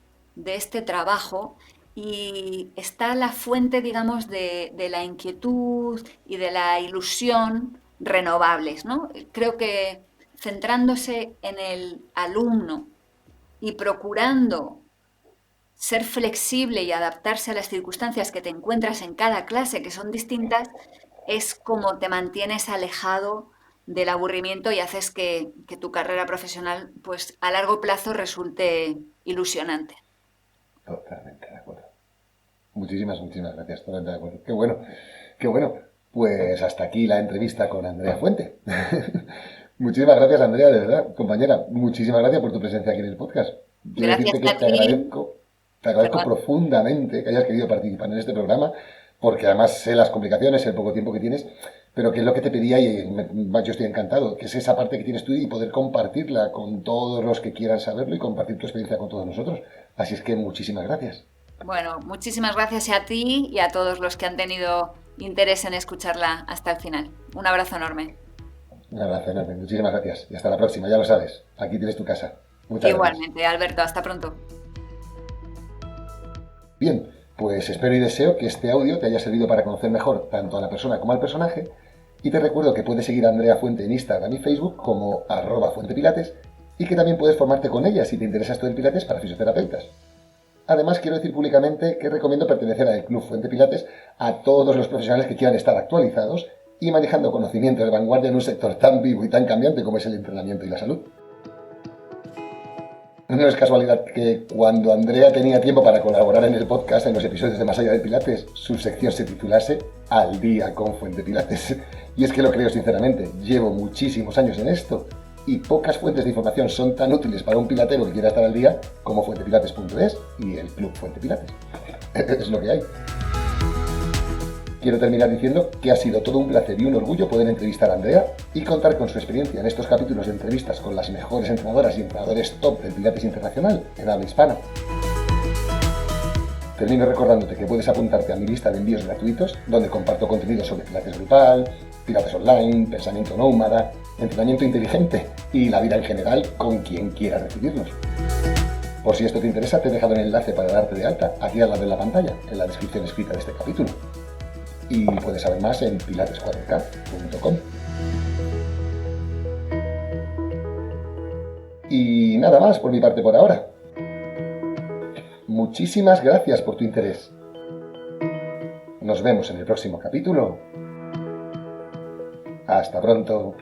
este trabajo y está la fuente, digamos, de la inquietud y de la ilusión renovables, ¿no? Creo que centrándose en el alumno y procurando ser flexible y adaptarse a las circunstancias que te encuentras en cada clase, que son distintas, es como te mantienes alejado del aburrimiento y haces que tu carrera profesional, pues a largo plazo resulte ilusionante. Totalmente de acuerdo. Muchísimas gracias. Totalmente de acuerdo. Qué bueno, qué bueno. Pues hasta aquí la entrevista con Andrea Fuente. Muchísimas gracias, Andrea, de verdad, compañera. Muchísimas gracias por tu presencia aquí en el podcast. Quiero Gracias decirte que a ti. te agradezco Perdón. profundamente que hayas querido participar en este programa, porque además sé las complicaciones, el poco tiempo que tienes, pero que es lo que te pedía y yo estoy encantado, que es esa parte que tienes tú y poder compartirla con todos los que quieran saberlo y compartir tu experiencia con todos nosotros. Así es que muchísimas gracias. Bueno, muchísimas gracias a ti y a todos los que han tenido interés en escucharla hasta el final. Un abrazo enorme. Un abrazo enorme, muchísimas gracias. Y hasta la próxima, ya lo sabes. Aquí tienes tu casa. Muchas gracias. Igualmente, Alberto, hasta pronto. Bien, pues espero y deseo que este audio te haya servido para conocer mejor tanto a la persona como al personaje. Y te recuerdo que puedes seguir a Andrea Fuente en Instagram y Facebook como @fuentepilates y que también puedes formarte con ella si te interesa esto del Pilates para fisioterapeutas. Además, quiero decir públicamente que recomiendo pertenecer al Club Fuente Pilates a todos los profesionales que quieran estar actualizados y manejando conocimientos de vanguardia en un sector tan vivo y tan cambiante como es el entrenamiento y la salud. No es casualidad que cuando Andrea tenía tiempo para colaborar en el podcast, en los episodios de Más allá del Pilates, su sección se titulase Al día con Fuente Pilates. Y es que lo creo sinceramente, llevo muchísimos años en esto y pocas fuentes de información son tan útiles para un pilatero que quiera estar al día como fuentepilates.es y el Club Fuente Pilates. Es lo que hay. Quiero terminar diciendo que ha sido todo un placer y un orgullo poder entrevistar a Andrea y contar con su experiencia en estos capítulos de entrevistas con las mejores entrenadoras y entrenadores top del Pilates Internacional en habla hispana. Termino recordándote que puedes apuntarte a mi lista de envíos gratuitos, donde comparto contenido sobre Pilates grupal, Pilates online, pensamiento nómada, entrenamiento inteligente y la vida en general con quien quiera recibirlos. Por si esto te interesa, te he dejado un enlace para darte de alta aquí al lado de la pantalla, en la descripción escrita de este capítulo. Y puedes saber más en pilates4k.com. Y nada más por mi parte por ahora. Muchísimas gracias por tu interés. Nos vemos en el próximo capítulo. Hasta pronto.